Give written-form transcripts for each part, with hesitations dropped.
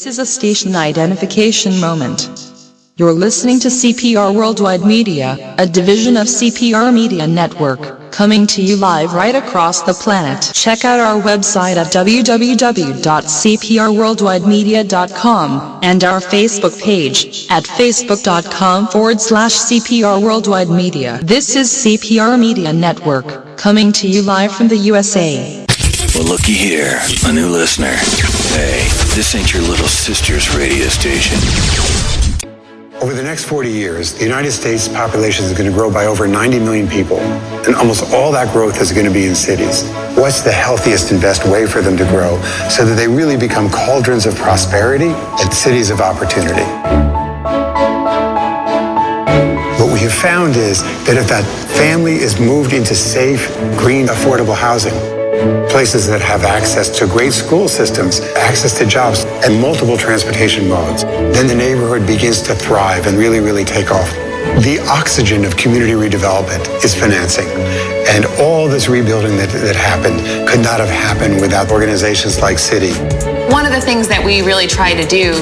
This is a station identification moment. You're listening to CPR Worldwide Media, a division of CPR Media Network, coming to you live right across the planet. Check out our website at www.cprworldwidemedia.com and our Facebook page at facebook.com/CPR Worldwide Media. This is CPR Media Network, coming to you live from the USA. Well, looky here, a new listener. Hey, this ain't your little sister's radio station. Over the next 40 years, the United States population is going to grow by over 90 million people, and almost all that growth is going to be in cities. What's the healthiest and best way for them to grow so that they really become cauldrons of prosperity and cities of opportunity? What we have found is that if that family is moved into safe, green, affordable housing, places that have access to great school systems, access to jobs, and multiple transportation modes, then the neighborhood begins to thrive and really take off. The oxygen of community redevelopment is financing. And all this rebuilding that happened could not have happened without organizations like Citi. One of the things that we really try to do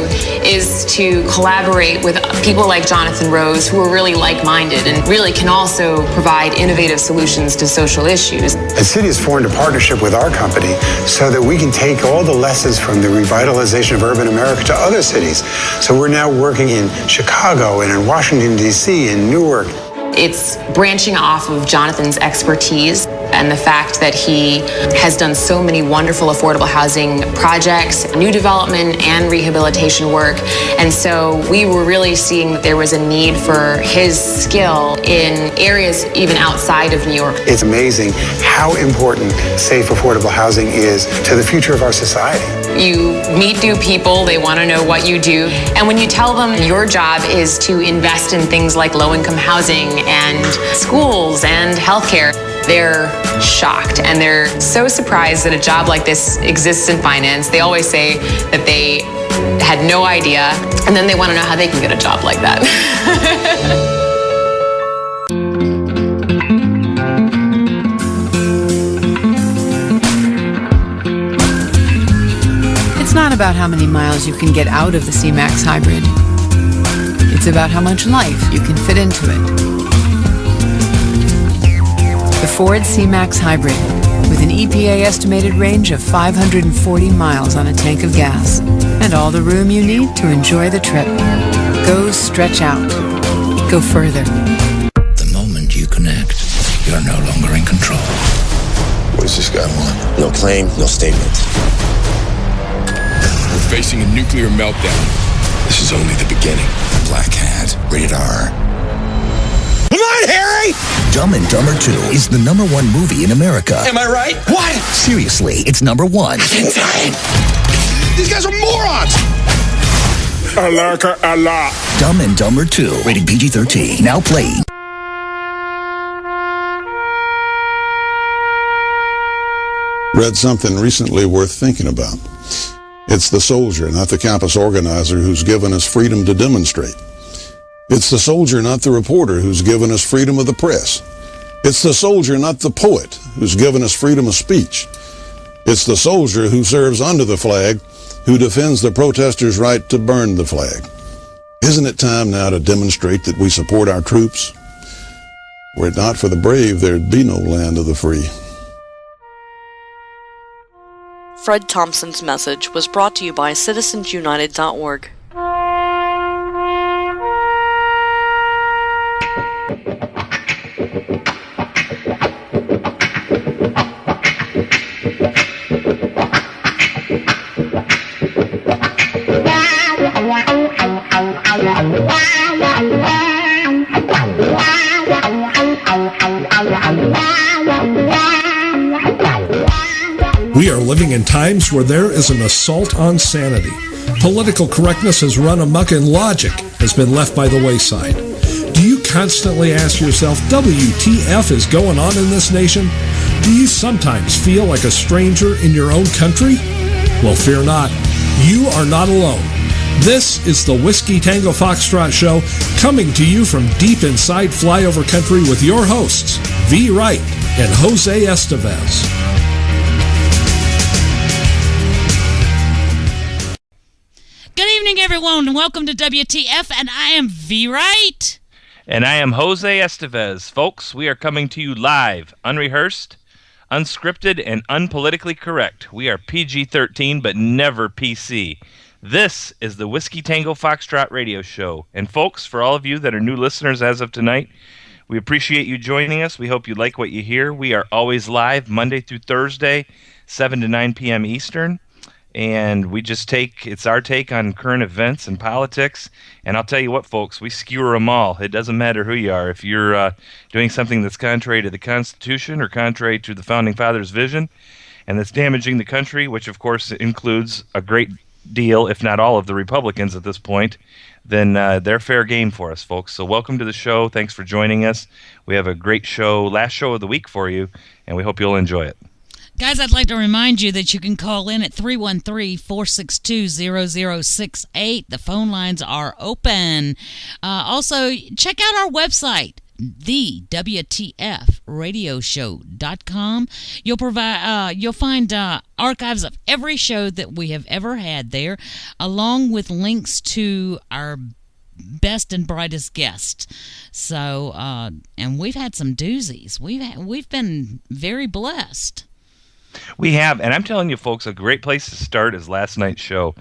is to collaborate with people like Jonathan Rose, who are really like-minded and really can also provide innovative solutions to social issues. And Citi has formed a partnership with our company so that we can take all the lessons from the revitalization of urban America to other cities. So we're now working in Chicago and in Washington, D.C., and Newark. It's branching off of Jonathan's expertise and the fact that he has done so many wonderful affordable housing projects, new development and rehabilitation work. And so we were really seeing that there was a need for his skill in areas even outside of New York. It's amazing how important safe, affordable housing is to the future of our society. You meet new people, they want to know what you do. And when you tell them your job is to invest in things like low-income housing and schools and healthcare, they're shocked and they're so surprised that a job like this exists in finance. They always say that they had no idea, and then they want to know how they can get a job like that. It's not about how many miles you can get out of the C-Max Hybrid. It's about how much life you can fit into it. The Ford C-Max Hybrid, with an EPA estimated range of 540 miles on a tank of gas, and all the room you need to enjoy the trip. Go stretch out. Go further. The moment you connect, you're no longer in control. What does this guy want? No claim, no statement. We're facing a nuclear meltdown. This is only the beginning. Black Hat, rated R. Come on, Harry! Dumb and Dumber 2 is the #1 movie in America. Am I right? What? Seriously, it's #1. Insane. These guys are morons! I like her a lot. Dumb and Dumber 2, rated PG-13. Now playing. Read something recently worth thinking about. It's the soldier, not the campus organizer, who's given us freedom to demonstrate. It's the soldier, not the reporter, who's given us freedom of the press. It's the soldier, not the poet, who's given us freedom of speech. It's the soldier who serves under the flag, who defends the protesters' right to burn the flag. Isn't it time now to demonstrate that we support our troops? Were it not for the brave, there'd be no land of the free. Fred Thompson's message was brought to you by CitizensUnited.org. We are living in times where there is an assault on sanity. Political correctness has run amok and logic has been left by the wayside. Do you constantly ask yourself, WTF is going on in this nation? Do you sometimes feel like a stranger in your own country? Well, fear not. You are not alone. This is the Whiskey Tango Foxtrot Show, coming to you from deep inside flyover country with your hosts, V. Wright and Jose Estevez. evening, everyone, and welcome to WTF, and I am V. Wright. And I am Jose Estevez. Folks, we are coming to you live, unrehearsed, unscripted, and unpolitically correct. We are PG-13, but never PC. This is the Whiskey Tango Foxtrot radio show. And folks, for all of you that are new listeners as of tonight, we appreciate you joining us. We hope you like what you hear. We are always live Monday through Thursday, 7 to 9 p.m. Eastern. And we just it's our take on current events and politics. And I'll tell you what, folks, we skewer them all. It doesn't matter who you are. If you're doing something that's contrary to the Constitution or contrary to the Founding Fathers' vision and that's damaging the country, which, of course, includes a great deal, if not all of the Republicans at this point, then they're fair game for us, folks. So welcome to the show. Thanks for joining us. We have a great show, last show of the week for you, and we hope you'll enjoy it. Guys, I'd like to remind you that you can call in at 313-462-0068. The phone lines are open. Also, check out our website, thewtfradioshow.com. You'll find archives of every show that we have ever had there, along with links to our best and brightest guests. So, and we've had some doozies. We've been very blessed. We have, and I'm telling you, folks, a great place to start is last night's show.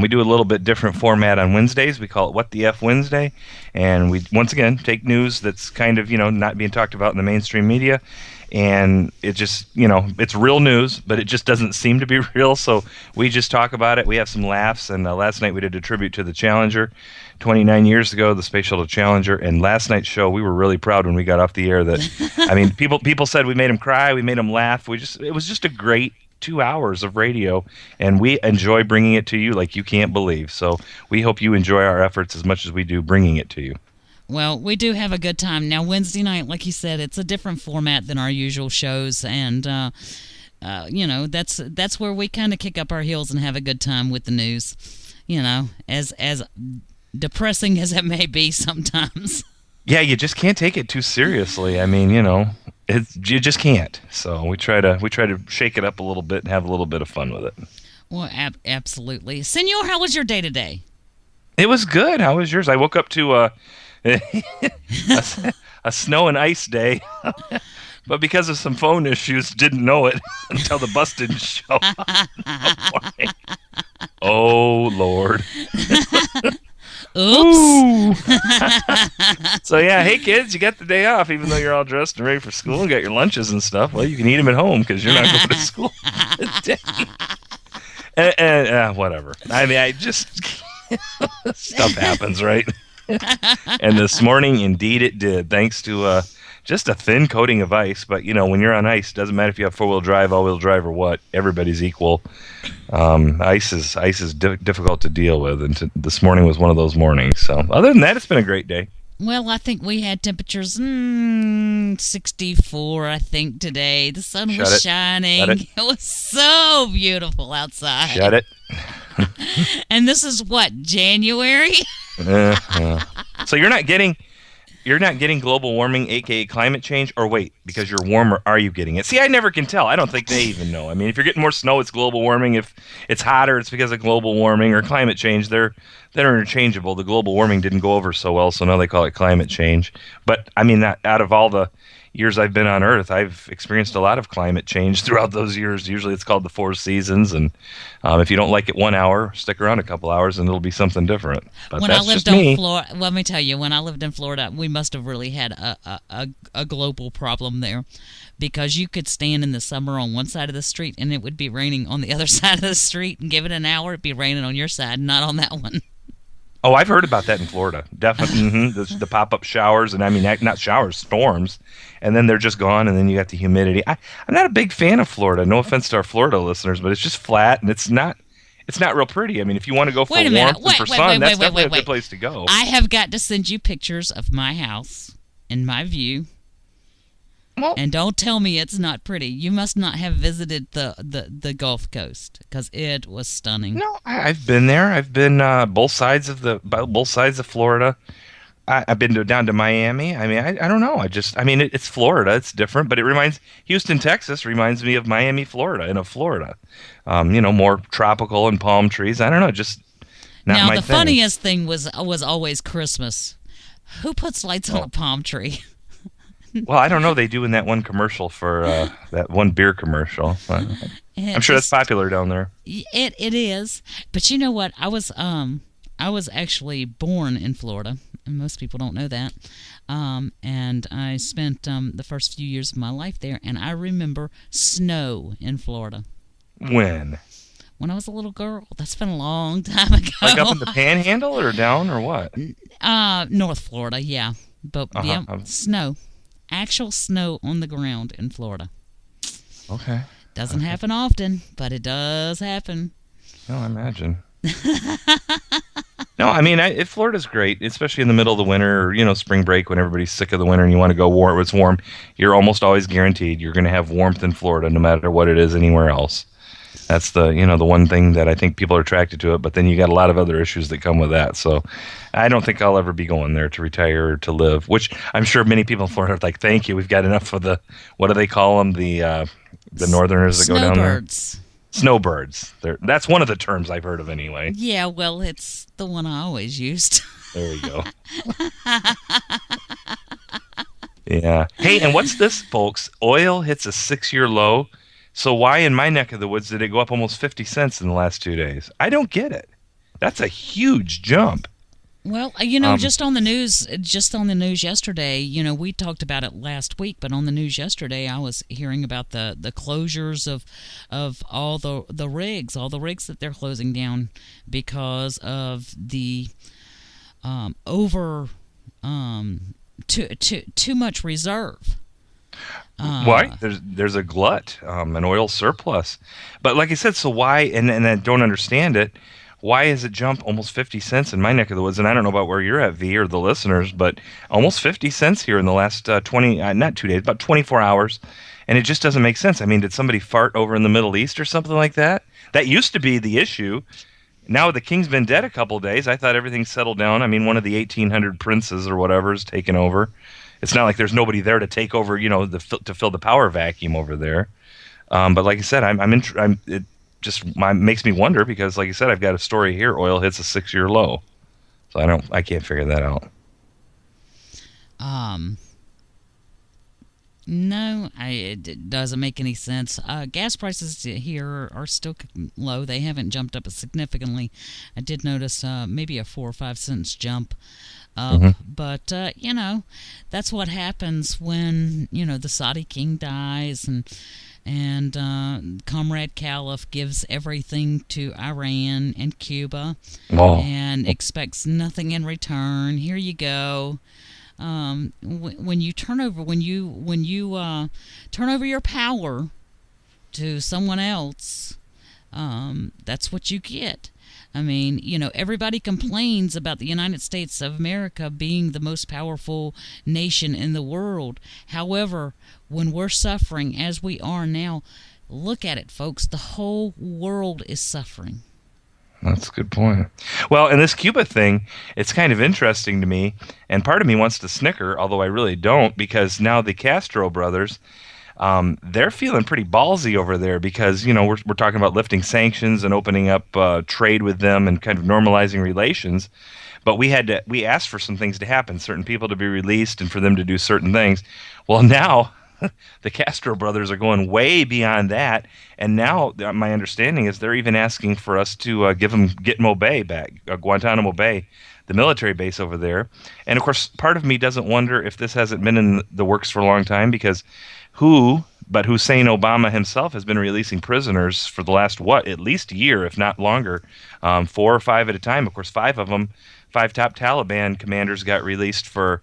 We do a little bit different format on Wednesdays. We call it What the F Wednesday, and we, once again, take news that's kind of, not being talked about in the mainstream media, and it just, it's real news, but it just doesn't seem to be real, so we just talk about it. We have some laughs, and last night we did a tribute to the Challenger. 29 years ago, the Space Shuttle Challenger, and last night's show, we were really proud when we got off the air that, people said we made them cry, we made them laugh. It was just a great 2 hours of radio, and we enjoy bringing it to you like you can't believe. So we hope you enjoy our efforts as much as we do bringing it to you. Well, we do have a good time. Now, Wednesday night, like you said, it's a different format than our usual shows, and that's where we kind of kick up our heels and have a good time with the news. As depressing as it may be sometimes. Yeah, you just can't take it too seriously. I mean, you just can't. So we try to shake it up a little bit and have a little bit of fun with it. Well, absolutely. Senor, how was your day today? It was good. How was yours? I woke up to a snow and ice day, but because of some phone issues, didn't know it until the bus didn't show up in the morning. Oh, Lord. Oops. So yeah, hey kids, you got the day off, even though you're all dressed and ready for school and got your lunches and stuff. Well, you can eat them at home because you're not going to school today. And whatever. I mean, I just stuff happens, right? And this morning, indeed, it did, thanks to just a thin coating of ice. But when you're on ice, doesn't matter if you have four-wheel drive, all-wheel drive, or what. Everybody's equal. Ice is difficult to deal with, and this morning was one of those mornings. So other than that, it's been a great day. Well, I think we had temperatures 64, I think, today. The sun was shining. It was so beautiful outside. Shut it. And this is what, January? So you're not getting global warming, aka climate change, or wait, because you're warmer, are you getting it? See, I never can tell. I don't think they even know. I mean, if you're getting more snow, it's global warming. If it's hotter, it's because of global warming or climate change. They're interchangeable. The global warming didn't go over so well, so now they call it climate change. But I mean, out of all the years I've been on Earth, I've experienced a lot of climate change throughout those years. Usually it's called the 4 seasons, and if you don't like it 1 hour, stick around a couple hours and it'll be something different. But when that's I lived just me. in Florida, let me tell you, when I lived in Florida, we must have really had a global problem there, because you could stand in the summer on one side of the street and it would be raining on the other side of the street, and give it an hour, it'd be raining on your side, not on that one. Oh, I've heard about that in Florida. Definitely. The pop-up showers, and I mean, not showers, storms, and then they're just gone, and then you got the humidity. I'm not a big fan of Florida. No offense to our Florida listeners, but it's just flat, and it's not real pretty. I mean, if you want to go for warmth and for sun, that's definitely a good place to go. I have got to send you pictures of my house and my view. Well, and don't tell me it's not pretty. You must not have visited the Gulf Coast, because it was stunning. No, I've been there. I've been both sides of Florida. I've been down to Miami. I mean, I don't know. It's Florida. It's different, but Houston, Texas reminds me of Miami, Florida, and of Florida. More tropical and palm trees. I don't know. Just Now, my the thing. funniest thing was always Christmas. Who puts lights on a palm tree? Well, I don't know. They do in that one commercial for that one beer commercial. I'm sure that's popular down there. It is. But you know what? I was actually born in Florida, and most people don't know that. And I spent the first few years of my life there, and I remember snow in Florida. When I was a little girl. That's been a long time ago. Like up in the Panhandle or down or what? North Florida, yeah. But yeah, snow. Actual snow on the ground in Florida. Okay. Doesn't happen often, but it does happen. No, I imagine. No, I mean, Florida's great, especially in the middle of the winter or, spring break when everybody's sick of the winter and you want to go where it's warm. You're almost always guaranteed you're going to have warmth in Florida no matter what it is anywhere else. That's the one thing that I think people are attracted to it, but then you got a lot of other issues that come with that. So I don't think I'll ever be going there to retire or to live, which I'm sure many people in Florida are like, thank you. We've got enough of what do they call them? The northerners that go down there? Snowbirds. That's one of the terms I've heard of anyway. Yeah, well, it's the one I always used. There you go. Yeah. Hey, and what's this, folks? Oil hits a 6-year low. So why in my neck of the woods did it go up almost 50 cents in the last 2 days? I don't get it. That's a huge jump. Well, just on the news yesterday, we talked about it last week, but on the news yesterday, I was hearing about the closures of all the rigs that they're closing down because of the too much reserve. Why? There's a glut, an oil surplus. But like I said, so why, and I don't understand it, why has it jumped almost 50 cents in my neck of the woods? And I don't know about where you're at, V, or the listeners, but almost 50 cents here in the last not 2 days, about 24 hours. And it just doesn't make sense. I mean, did somebody fart over in the Middle East or something like that? That used to be the issue. Now the king's been dead a couple of days. I thought everything settled down. I mean, one of the 1800 princes or whatever is taken over. It's not like there's nobody there to take over, to fill the power vacuum over there. But like I said, it just makes me wonder because, like I said, I've got a story here. Oil hits a 6-year low, so I can't figure that out. No, it doesn't make any sense. Gas prices here are still low. They haven't jumped up significantly. I did notice maybe a 4 or 5 cents jump up, but that's what happens when the Saudi king dies and Comrade Caliph gives everything to Iran and Cuba and expects nothing in return. Here you go. When you turn over your power to someone else, that's what you get. I mean, everybody complains about the United States of America being the most powerful nation in the world. However, when we're suffering as we are now, look at it, folks. The whole world is suffering. That's a good point. Well, and this Cuba thing, it's kind of interesting to me, and part of me wants to snicker, although I really don't, because now the Castro brothers, they're feeling pretty ballsy over there because, we're talking about lifting sanctions and opening up trade with them and kind of normalizing relations. But we asked for some things to happen, certain people to be released and for them to do certain things. Well, now the Castro brothers are going way beyond that, and now my understanding is they're even asking for us to get Gitmo Bay back, Guantanamo Bay, the military base over there. And of course, part of me doesn't wonder if this hasn't been in the works for a long time because Hussein Obama himself has been releasing prisoners for the last, at least a year, if not longer, 4 or 5 at a time. Of course, 5 of them, 5 top Taliban commanders got released for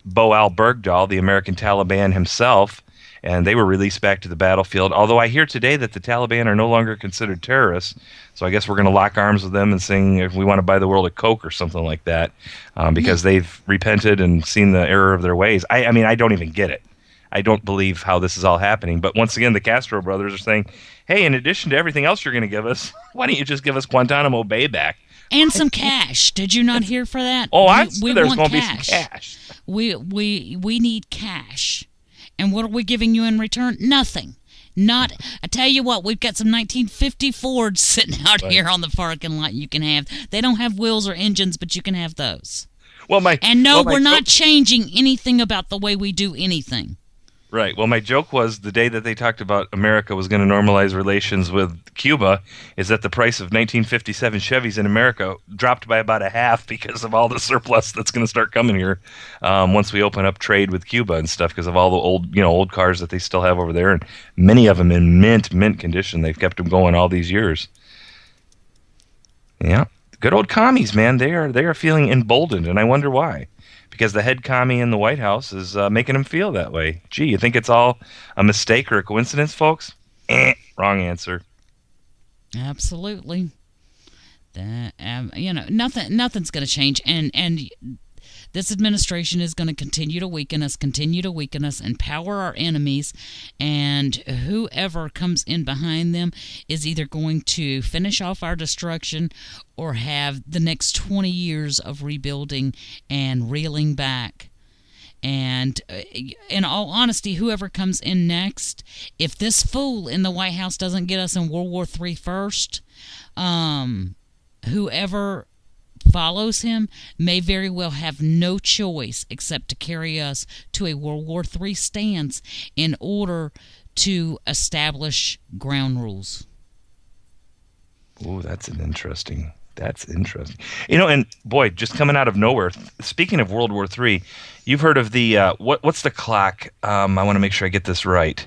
Bo al-Bergdal, the American Taliban himself, and they were released back to the battlefield. Although I hear today that the Taliban are no longer considered terrorists, so I guess we're going to lock arms with them and sing "If We Want to Buy the World a Coke" or something like that, because they've repented and seen the error of their ways. I mean, I don't even get it. I don't believe how this is all happening. But once again, the Castro brothers are saying, hey, in addition to everything else you're going to give us, why don't you just give us Guantanamo Bay back? And some cash. Did you not hear for that? Oh, there's going to be some cash. We need cash. And what are we giving you in return? Nothing. Not, I tell you what, we've got some 1950 Fords sitting out here on the parking lot you can have. They don't have wheels or engines, but you can have those. Well, we're not changing anything about the way we do anything. Right. Well, my joke was the day that they talked about America was going to normalize relations with Cuba is that the price of 1957 Chevys in America dropped by about a half because of all the surplus that's going to start coming here once we open up trade with Cuba and stuff because of all the old cars that they still have over there, and many of them in mint condition. They've kept them going all these years. Yeah. Good old commies, man. They are feeling emboldened, and I wonder why. Because the head commie in the White House is making them feel that way. Gee, you think it's all a mistake or a coincidence, folks? Wrong answer. Absolutely. Nothing's going to change, and this administration is going to continue to weaken us, empower our enemies, and whoever comes in behind them is either going to finish off our destruction or have the next 20 years of rebuilding and reeling back. And in all honesty, whoever comes in next, if this fool in the White House doesn't get us in World War III first, whoever follows him may very well have no choice except to carry us to a World War III stance in order to establish ground rules. Oh, that's interesting. And boy, just coming out of nowhere, speaking of World War III, you've heard of the, what's the clock? I want to make sure I get this right.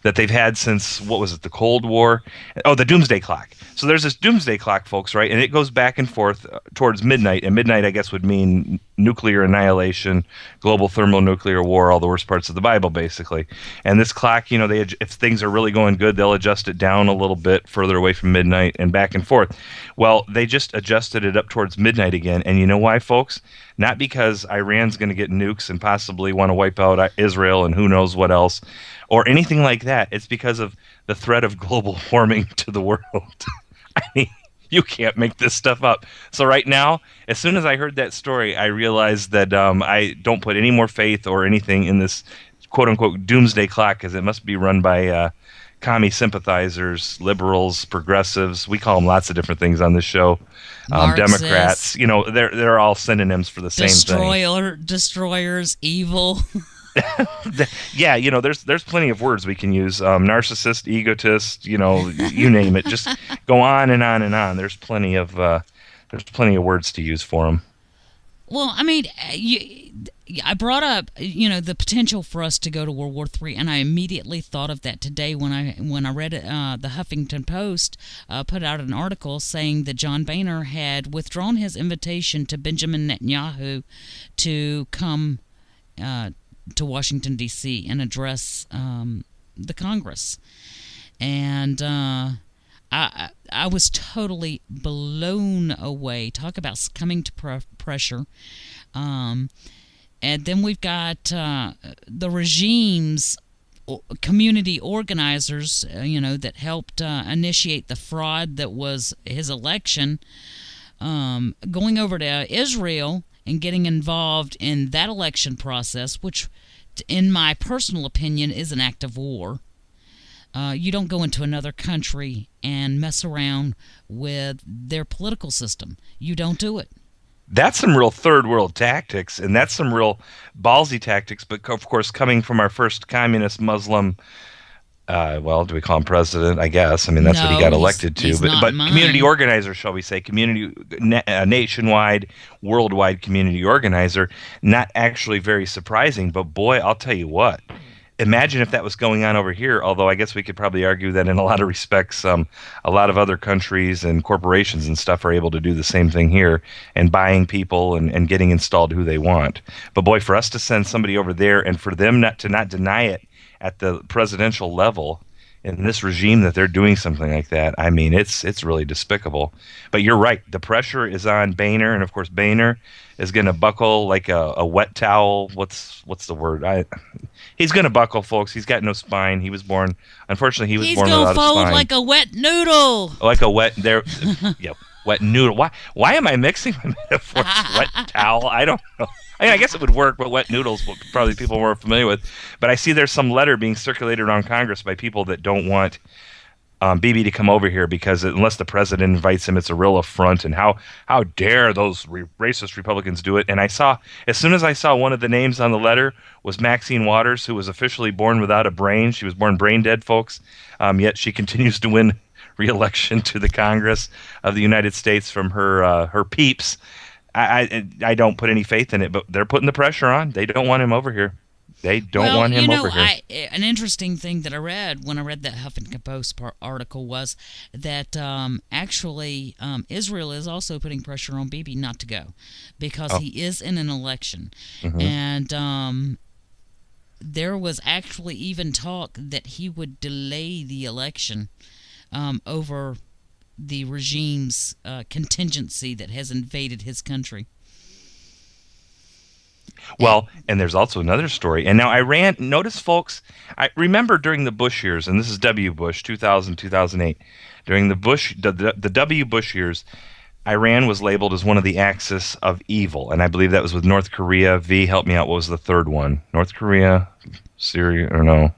That they've had since, what was it, the Cold War? Oh, the Doomsday Clock. So there's this Doomsday Clock, folks, right? And it goes back and forth towards midnight. And midnight, I guess, would mean nuclear annihilation, global thermonuclear war, all the worst parts of the Bible, basically. And this clock, if things are really going good, they'll adjust it down a little bit further away from midnight and back and forth. Well, they just adjusted it up towards midnight again. And you know why, folks? Not because Iran's going to get nukes and possibly want to wipe out Israel and who knows what else, or anything like that. It's because of the threat of global warming to the world. I mean, you can't make this stuff up. So right now, as soon as I heard that story, I realized that I don't put any more faith or anything in this quote-unquote doomsday clock, because it must be run by commie sympathizers, liberals, progressives. We call them lots of different things on this show. Democrats. They're all synonyms for the same thing. Destroyers, evil. Yeah, there's plenty of words we can use. Narcissist, egotist, you name it. Just go on and on and on. There's plenty of words to use for them. Well, I mean, I brought up, the potential for us to go to World War III, and I immediately thought of that today when I read it. The Huffington Post put out an article saying that John Boehner had withdrawn his invitation to Benjamin Netanyahu to come to Washington, D.C. and address the Congress. And I was totally blown away. Talk about coming to pressure. And then we've got the regime's community organizers, that helped initiate the fraud that was his election, going over to Israel and getting involved in that election process, which, in my personal opinion, is an act of war. You don't go into another country and mess around with their political system. You don't do it. That's some real third world tactics, and that's some real ballsy tactics, but of course coming from our first communist Muslim, do we call him president? I guess. I mean, that's what he got elected to. But community organizer, shall we say, nationwide, worldwide community organizer, not actually very surprising, but boy, I'll tell you what. Imagine if that was going on over here, although I guess we could probably argue that in a lot of respects, a lot of other countries and corporations and stuff are able to do the same thing here and buying people and getting installed who they want. But boy, for us to send somebody over there and for them not deny it at the presidential level in this regime that they're doing something like that, I mean, it's really despicable. But you're right. The pressure is on Boehner, and of course Boehner is going to buckle like a wet towel. What's the word? He's going to buckle, folks. He's got no spine. He was born, unfortunately, he was born without a spine. He's going to fold like a wet noodle. Like a wet, wet noodle. Why am I mixing my metaphors? Wet towel? I don't know. I mean, I guess it would work, but wet noodles, what probably people more familiar with. But I see there's some letter being circulated around Congress by people that don't want Bibi to come over here because unless the president invites him, it's a real affront. And how dare those racist Republicans do it? And as soon as I saw one of the names on the letter was Maxine Waters, who was officially born without a brain. She was born brain dead, folks. Yet she continues to win re-election to the Congress of the United States from her peeps. I don't put any faith in it, but they're putting the pressure on. They don't want him over here. They don't want him over here. An interesting thing that I read when I read that Huffington Post article was that actually Israel is also putting pressure on Bibi not to go because he is in an election. Mm-hmm. And there was actually even talk that he would delay the election over the regime's contingency that has invaded his country. Well, and there's also another story. And now Iran, notice, folks, I remember during the Bush years, and this is W. Bush, 2000, 2008, during the W. Bush years, Iran was labeled as one of the axis of evil. And I believe that was with North Korea. V, help me out. What was the third one? North Korea, Syria, or no?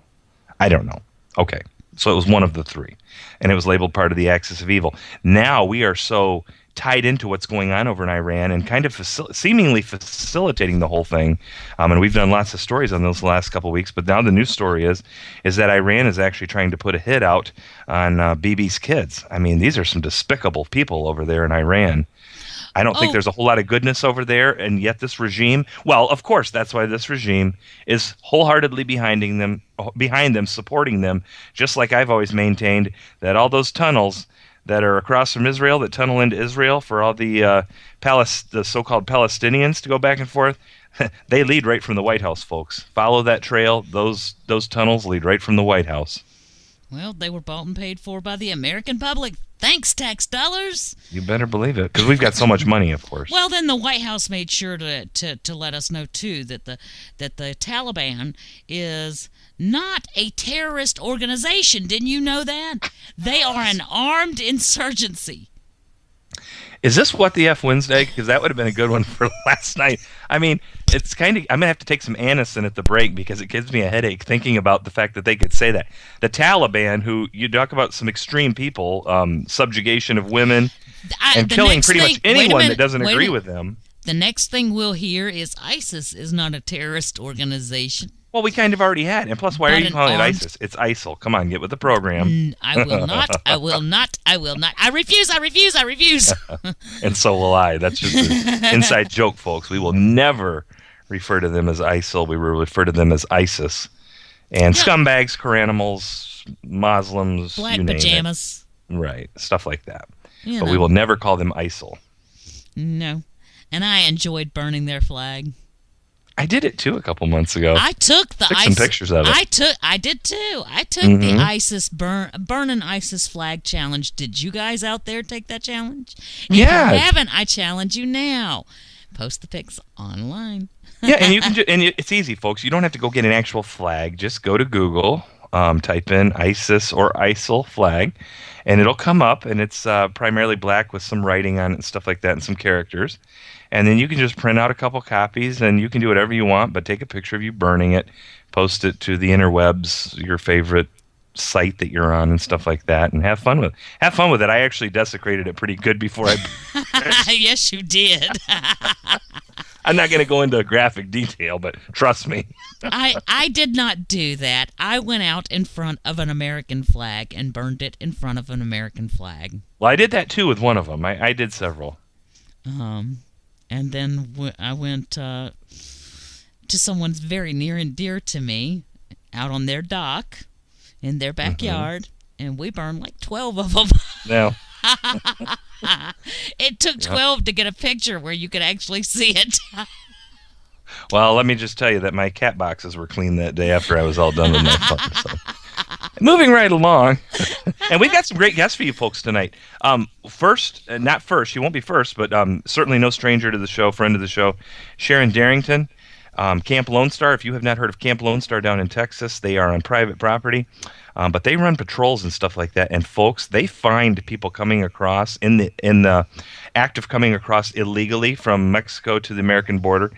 I don't know. Okay. So it was one of the three. And it was labeled part of the axis of evil. Now we are so tied into what's going on over in Iran and kind of seemingly facilitating the whole thing. And we've done lots of stories on those the last couple of weeks, but now the new story is that Iran is actually trying to put a hit out on Bibi's kids. I mean, these are some despicable people over there in Iran. I don't think there's a whole lot of goodness over there, and yet this regime, well, of course, that's why this regime is wholeheartedly behind them, supporting them, just like I've always maintained that all those tunnels that are across from Israel, that tunnel into Israel for all the so-called Palestinians to go back and forth, they lead right from the White House, folks. Follow that trail. Those tunnels lead right from the White House. Well, they were bought and paid for by the American public. Thanks, tax dollars. You better believe it, because we've got so much money, of course. Well, then the White House made sure to let us know, too, that the Taliban is not a terrorist organization. Didn't you know that? They are an armed insurgency. Is this What the F Wednesday? Because that would have been a good one for last night. I mean, it's kind of, I'm going to have to take some Anacin at the break because it gives me a headache thinking about the fact that they could say that. The Taliban, who you talk about some extreme people, subjugation of women, and killing pretty much anyone that doesn't agree with them. The next thing we'll hear is ISIS is not a terrorist organization. Well, we kind of already had. And plus, why are you calling it ISIS? It's ISIL. Come on, get with the program. I will not. I will not. I will not. I refuse. I refuse. I refuse. And so will I. That's just an inside joke, folks. We will never refer to them as ISIL. We will refer to them as ISIS. And scumbags, animals, Muslims, black you name pajamas. It. Right. Stuff like that. You but know. we will never call them ISIL. No. And I enjoyed burning their flag. I did it too a couple months ago. I took some pictures of it. I did too. I took the ISIS burn an ISIS flag challenge. Did you guys out there take that challenge? If you haven't, I challenge you now. Post the pics online. Yeah, and you can it's easy, folks. You don't have to go get an actual flag. Just go to Google, type in ISIS or ISIL flag, and it'll come up. And it's primarily black with some writing on it and stuff like that, and some characters. And then you can just print out a couple copies, and you can do whatever you want, but take a picture of you burning it, post it to the interwebs, your favorite site that you're on, and stuff like that, and have fun with it. Have fun with it. I actually desecrated it pretty good before I... Yes, you did. I'm not going to go into graphic detail, but trust me. I did not do that. I went out in front of an American flag and burned it in front of an American flag. Well, I did that, too, with one of them. I did several. And then I went to someone's very near and dear to me, out on their dock, in their backyard, and we burned like 12 of them. No. It took 12 to get a picture where you could actually see it. Well, let me just tell you that my cat boxes were clean that day after I was all done with my fun. So. Moving right along. And we've got some great guests for you folks tonight. Not first, she won't be first, but certainly no stranger to the show, friend of the show, Sharon Darrington, Camp Lone Star. If you have not heard of Camp Lone Star down in Texas, they are on private property, but they run patrols and stuff like that. And folks, they find people coming across in the act of coming across illegally from Mexico to the American border.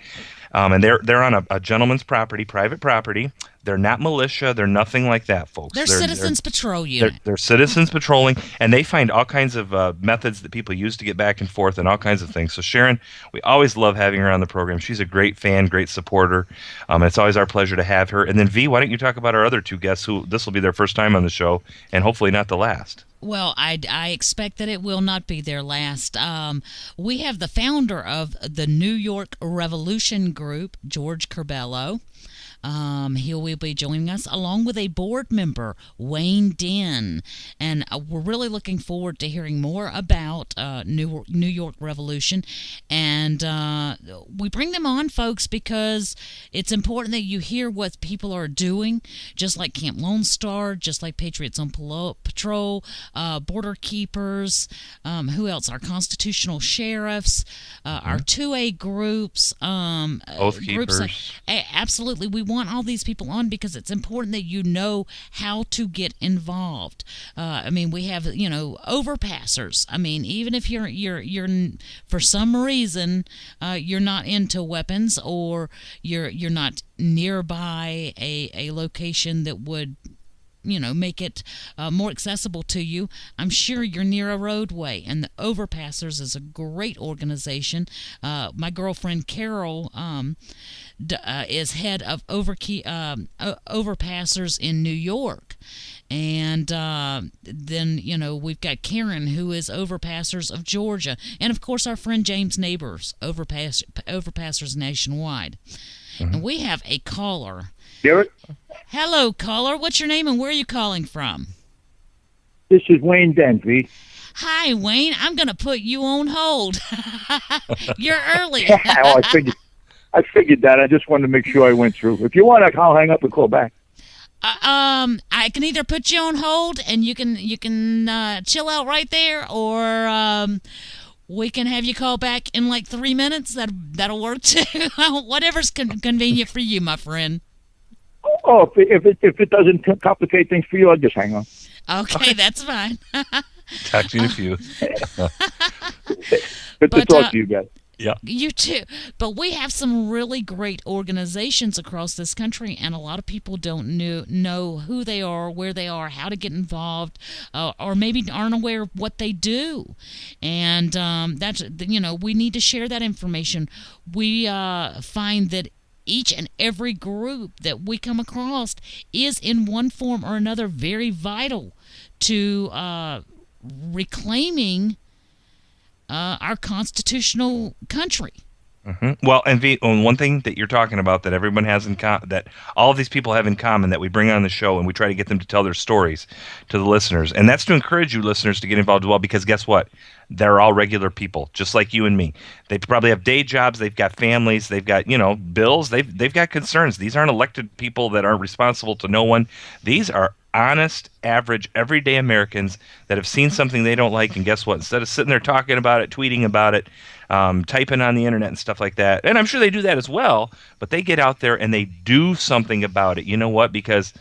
And they're on a gentleman's property, private property. They're not militia. They're nothing like that, folks. They're Citizens Patrol Unit. They're citizens patrolling, and they find all kinds of methods that people use to get back and forth and all kinds of things. So Sharon, we always love having her on the program. She's a great fan, great supporter. It's always our pleasure to have her. And then V, why don't you talk about our other two guests who this will be their first time on the show and hopefully not the last. Well, I expect that it will not be their last. We have the founder of the New York Revolution Group, George Curbelo. He will be joining us along with a board member, Wayne Den. And we're really looking forward to hearing more about New York Revolution. And we bring them on, folks, because it's important that you hear what people are doing, just like Camp Lone Star, just like Patriots on Patrol, Border Keepers, who else? Our constitutional sheriffs, our 2A groups. Oath Keepers. Absolutely. We want all these people on because it's important that you know how to get involved. We have overpassers. Even if you're for some reason you're not into weapons or you're not nearby a location that would make it more accessible to you. I'm sure you're near a roadway, and the Overpassers is a great organization. My girlfriend Carol is head of Overpassers in New York. And then, we've got Karen, who is Overpassers of Georgia. And, of course, our friend James Neighbors, Overpassers nationwide. Mm-hmm. And we have a caller. Garrett? Hello, caller. What's your name and where are you calling from? This is Wayne Denby. Hi, Wayne. I'm going to put you on hold. You're early. I figured that. I just wanted to make sure I went through. If you want, I'll hang up and call back. I can either put you on hold and you can chill out right there, or we can have you call back in like 3 minutes. That'll work too. Whatever's convenient for you, my friend. Oh, if it doesn't complicate things for you, I'll just hang on. Okay, that's fine. Talk to you in a few. Good to talk to you guys. Yeah. You too. But we have some really great organizations across this country, and a lot of people don't know who they are, where they are, how to get involved, or maybe aren't aware of what they do. And that's we need to share that information. We find that each and every group that we come across is in one form or another very vital to reclaiming our constitutional country. Mm-hmm. Well, and one thing that you're talking about that everyone has in common, that all of these people have in common, that we bring on the show and we try to get them to tell their stories to the listeners, and that's to encourage you listeners to get involved as well, because guess what? They're all regular people, just like you and me. They probably have day jobs, they've got families, they've got bills, they've got concerns. These aren't elected people that aren't responsible to no one. These are honest, average, everyday Americans that have seen something they don't like, and guess what? Instead of sitting there talking about it, tweeting about it, typing on the internet and stuff like that, and I'm sure they do that as well, but they get out there and they do something about it. You know what? Because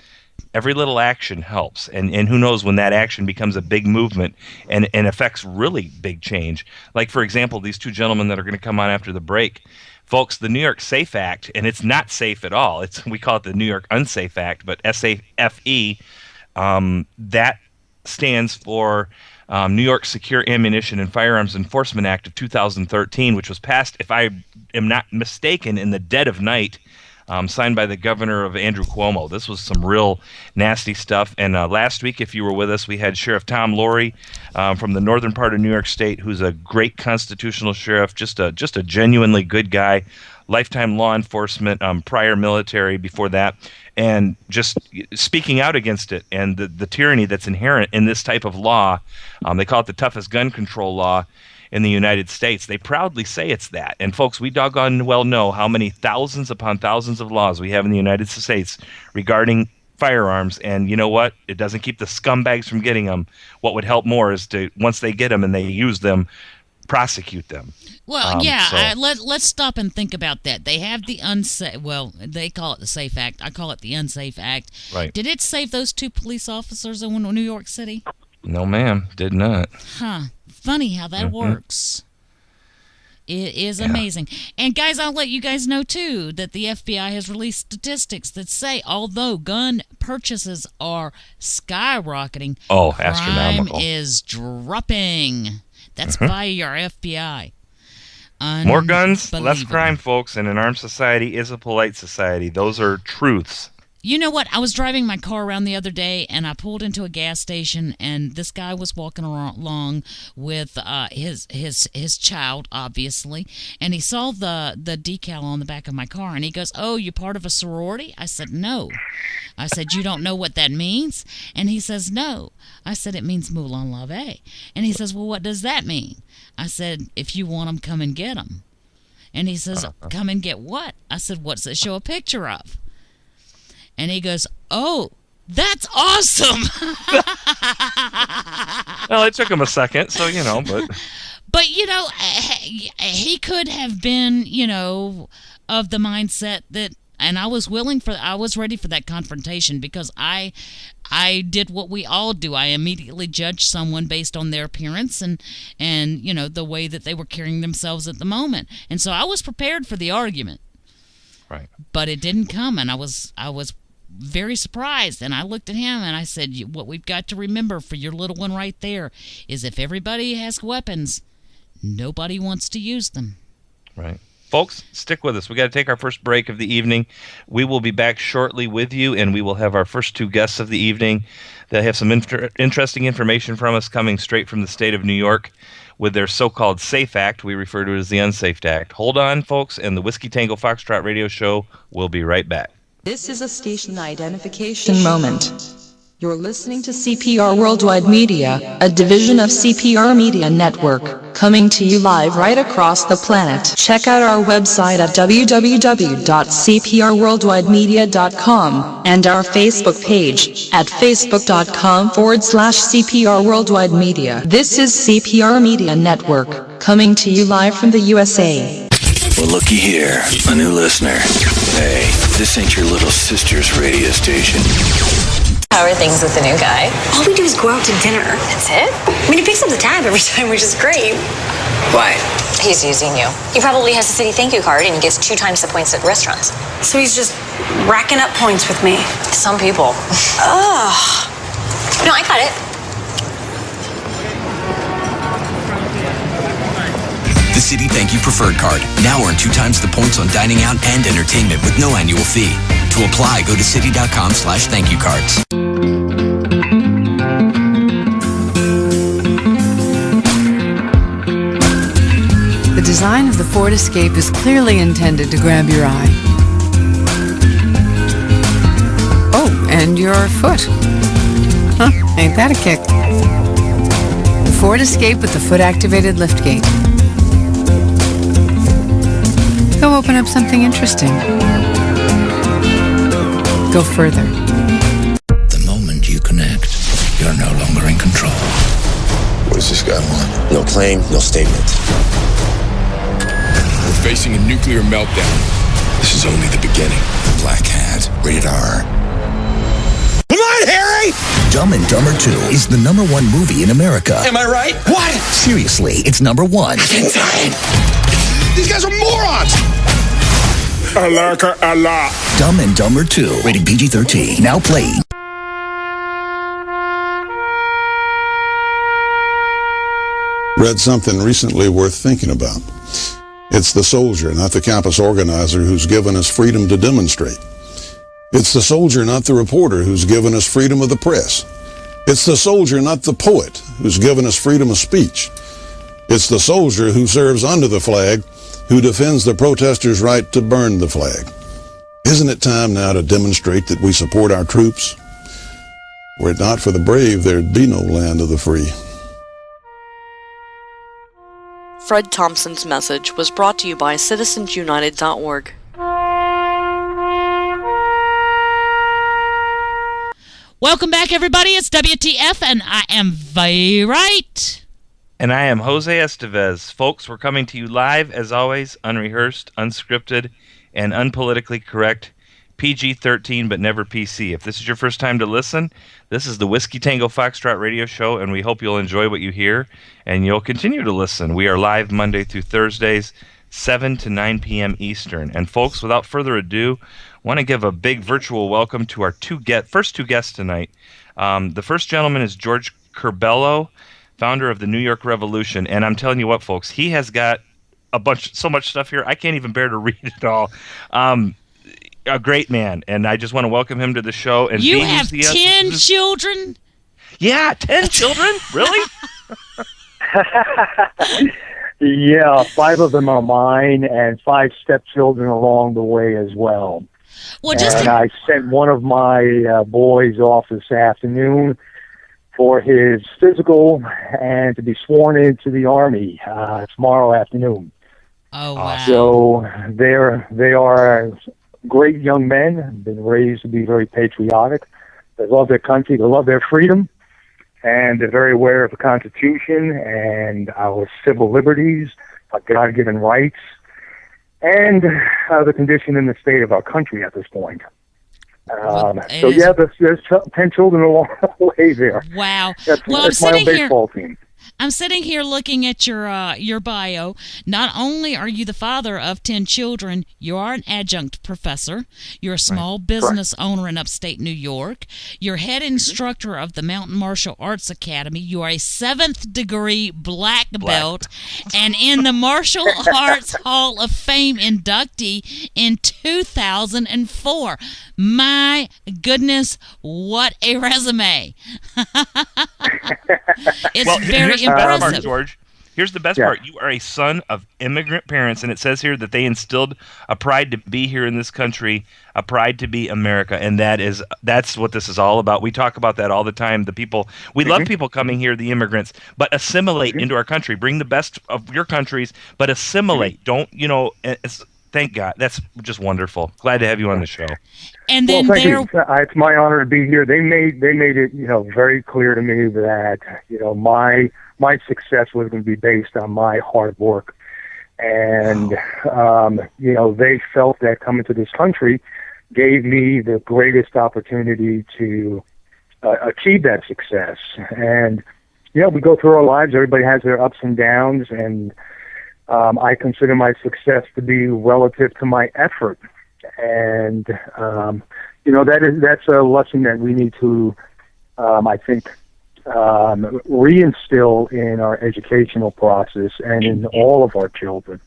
every little action helps, and who knows when that action becomes a big movement and affects really big change. Like, for example, these two gentlemen that are going to come on after the break. Folks, the New York SAFE Act, and it's not safe at all. We call it the New York Unsafe Act, but SAFE, that stands for New York Secure Ammunition and Firearms Enforcement Act of 2013, which was passed, if I am not mistaken, in the dead of night, signed by the governor of Andrew Cuomo. This was some real nasty stuff. And last week, if you were with us, we had Sheriff Tom Laurie from the northern part of New York State, who's a great constitutional sheriff, just a genuinely good guy, lifetime law enforcement, prior military before that, and just speaking out against it and the tyranny that's inherent in this type of law. They call it the toughest gun control law in the United States. They proudly say it's that. And folks, we doggone well know how many thousands upon thousands of laws we have in the United States regarding firearms. And you know what? It doesn't keep the scumbags from getting them. What would help more is to, once they get them and they use them, prosecute them. Well, let's stop and think about that. They have the they call it the SAFE Act. I call it the Unsafe Act. Right. Did it save those two police officers in New York City? No, ma'am, did not. Huh. Funny how that works. It is amazing. And guys, I'll let you guys know too that the FBI has released statistics that say although gun purchases are skyrocketing, astronomical, crime is dropping. That's via our FBI. More guns, less crime, folks, and an armed society is a polite society. Those are truths. You know what? I was driving my car around the other day, and I pulled into a gas station, and this guy was walking along with his child, obviously, and he saw the decal on the back of my car, and he goes, "Oh, you're part of a sorority?" I said, "No." I said, "You don't know what that means?" And he says, "No." I said, "It means Moulin Lave." And he says, "Well, what does that mean?" I said, "If you want them, come and get them." And he says, "Come and get what?" I said, "What's it show a picture of?" And he goes, "Oh, that's awesome." Well, it took him a second, so, but... But, he could have been, of the mindset that, and I was ready for that confrontation because I did what we all do. I immediately judged someone based on their appearance and the way that they were carrying themselves at the moment. And so I was prepared for the argument. Right. But it didn't come, and I was very surprised, and I looked at him and I said, "What we've got to remember for your little one right there is if everybody has weapons, nobody wants to use them." Right. Folks, stick with us. We got to take our first break of the evening. We will be back shortly with you, and we will have our first two guests of the evening that have some interesting information from us coming straight from the state of New York with their so-called SAFE Act. We refer to it as the Unsafe Act. Hold on, folks, and the Whiskey Tango Foxtrot radio show will be right back. This is a station identification moment. You're listening to CPR Worldwide Media, a division of CPR Media Network, coming to you live right across the planet. Check out our website at www.cprworldwidemedia.com and our Facebook page at facebook.com/CPR Worldwide Media. This is CPR Media Network, coming to you live from the USA. Well, looky here, a new listener. Hey, this ain't your little sister's radio station. How are things with the new guy? All we do is go out to dinner. That's it? I mean, he picks up the tab every time, which is great. Why? He's using you. He probably has a city thank you card and he gets 2 times the points at restaurants. So he's just racking up points with me. Some people. Ugh. No, I got it. The City Thank You Preferred Card. Now earn 2 times the points on dining out and entertainment with no annual fee. To apply, go to city.com/thankyoucards. The design of the Ford Escape is clearly intended to grab your eye. Oh, and your foot. Huh, ain't that a kick? The Ford Escape with the foot-activated liftgate. Go open up something interesting. Go further. The moment you connect, you're no longer in control. What does this guy want? No claim, no statement. We're facing a nuclear meltdown. This is only the beginning. Black Hat, rated R. Come on, Harry! Dumb and Dumber 2 is the #1 movie in America. Am I right? What? Seriously, it's #1. Insane. These guys are morons! I like her a lot. Dumb and Dumber 2, rated PG-13. Now playing. Read something recently worth thinking about. It's the soldier, not the campus organizer, who's given us freedom to demonstrate. It's the soldier, not the reporter, who's given us freedom of the press. It's the soldier, not the poet, who's given us freedom of speech. It's the soldier who serves under the flag, who defends the protesters' right to burn the flag. Isn't it time now to demonstrate that we support our troops? Were it not for the brave, there'd be no land of the free. Fred Thompson's message was brought to you by citizensunited.org. Welcome back, everybody. It's WTF, and I am very right. And I am Jose Estevez. Folks, we're coming to you live, as always, unrehearsed, unscripted, and unpolitically correct. PG-13, but never PC. If this is your first time to listen, this is the Whiskey Tango Foxtrot radio show, and we hope you'll enjoy what you hear, and you'll continue to listen. We are live Monday through Thursdays, 7 to 9 p.m. Eastern. And folks, without further ado, I want to give a big virtual welcome to our first two guests tonight. The first gentleman is George Curbelo, founder of the New York Revolution, and I'm telling you what, folks, he has got so much stuff here, I can't even bear to read it all. A great man, and I just want to welcome him to the show. And you have 10 children? Yeah, 10 children? Really? Yeah, 5 of them are mine, and 5 stepchildren along the way as well. Well, I sent one of my boys off this afternoon for his physical and to be sworn into the Army tomorrow afternoon. Oh, wow. So they are great young men, been raised to be very patriotic. They love their country, they love their freedom, and they're very aware of the Constitution and our civil liberties, our God-given rights, and the condition in the state of our country at this point. There's 10 children along the way there. Wow. That's my own baseball team. I'm sitting here looking at your bio. Not only are you the father of 10 children, you are an adjunct professor. You're a small business owner in upstate New York. You're head instructor of the Mountain Martial Arts Academy. You are a 7th degree black belt and in the Martial Arts Hall of Fame inductee in 2004. My goodness, what a resume. It's very impressive. Part, George. Here's the best part. You are a son of immigrant parents, and it says here that they instilled a pride to be here in this country, a pride to be America, and that's what this is all about. We talk about that all the time. We love people coming here, the immigrants, but assimilate into our country. Bring the best of your countries, but assimilate. Don't, thank God. That's just wonderful. Glad to have you on the show. And then thank you. It's my honor to be here. They made it, very clear to me that, my success was going to be based on my hard work. And, they felt that coming to this country gave me the greatest opportunity to achieve that success. And, we go through our lives. Everybody has their ups and downs, and I consider my success to be relative to my effort. And, that's a lesson that we need to, I think, reinstill in our educational process and in all of our children.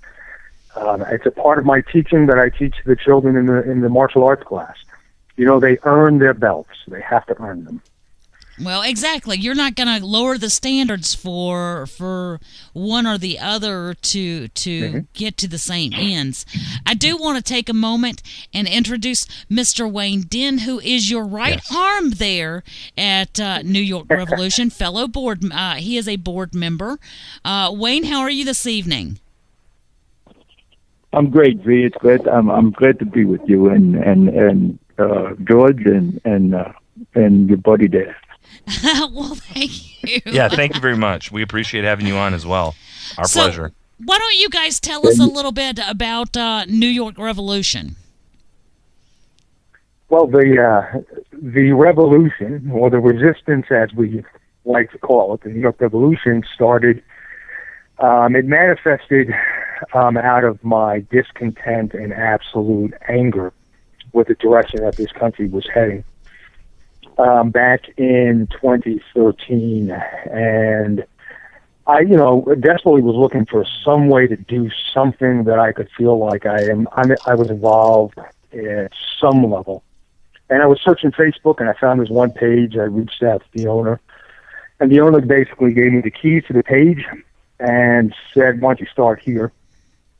It's a part of my teaching that I teach the children in the martial arts class. They earn their belts. They have to earn them. Well, exactly. You're not going to lower the standards for one or the other to get to the same ends. I do want to take a moment and introduce Mr. Wayne Den, who is your right arm there at New York Revolution, fellow board. He is a board member. Wayne, how are you this evening? I'm great, V. It's great. I'm glad to be with you and George and your buddy there. Well, thank you. Yeah, thank you very much. We appreciate having you on as well. Our pleasure. Why don't you guys tell us a little bit about New York Revolution? Well, the revolution, or the resistance as we like to call it, the New York Revolution started, it manifested out of my discontent and absolute anger with the direction that this country was heading. Back in 2013, and I, desperately was looking for some way to do something that I could feel like I was involved at some level. And I was searching Facebook, and I found this one page. I reached out to the owner, and the owner basically gave me the keys to the page and said, "Why don't you start here?"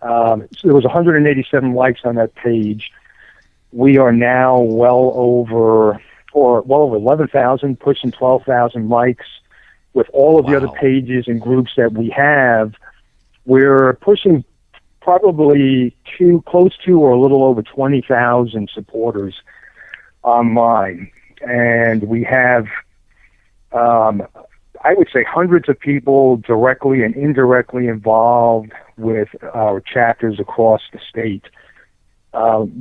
So there was 187 likes on that page. We are now well over 11,000, pushing 12,000 likes. With all of the other pages and groups that we have, we're pushing probably close to or a little over 20,000 supporters online. And we have, I would say, hundreds of people directly and indirectly involved with our chapters across the state.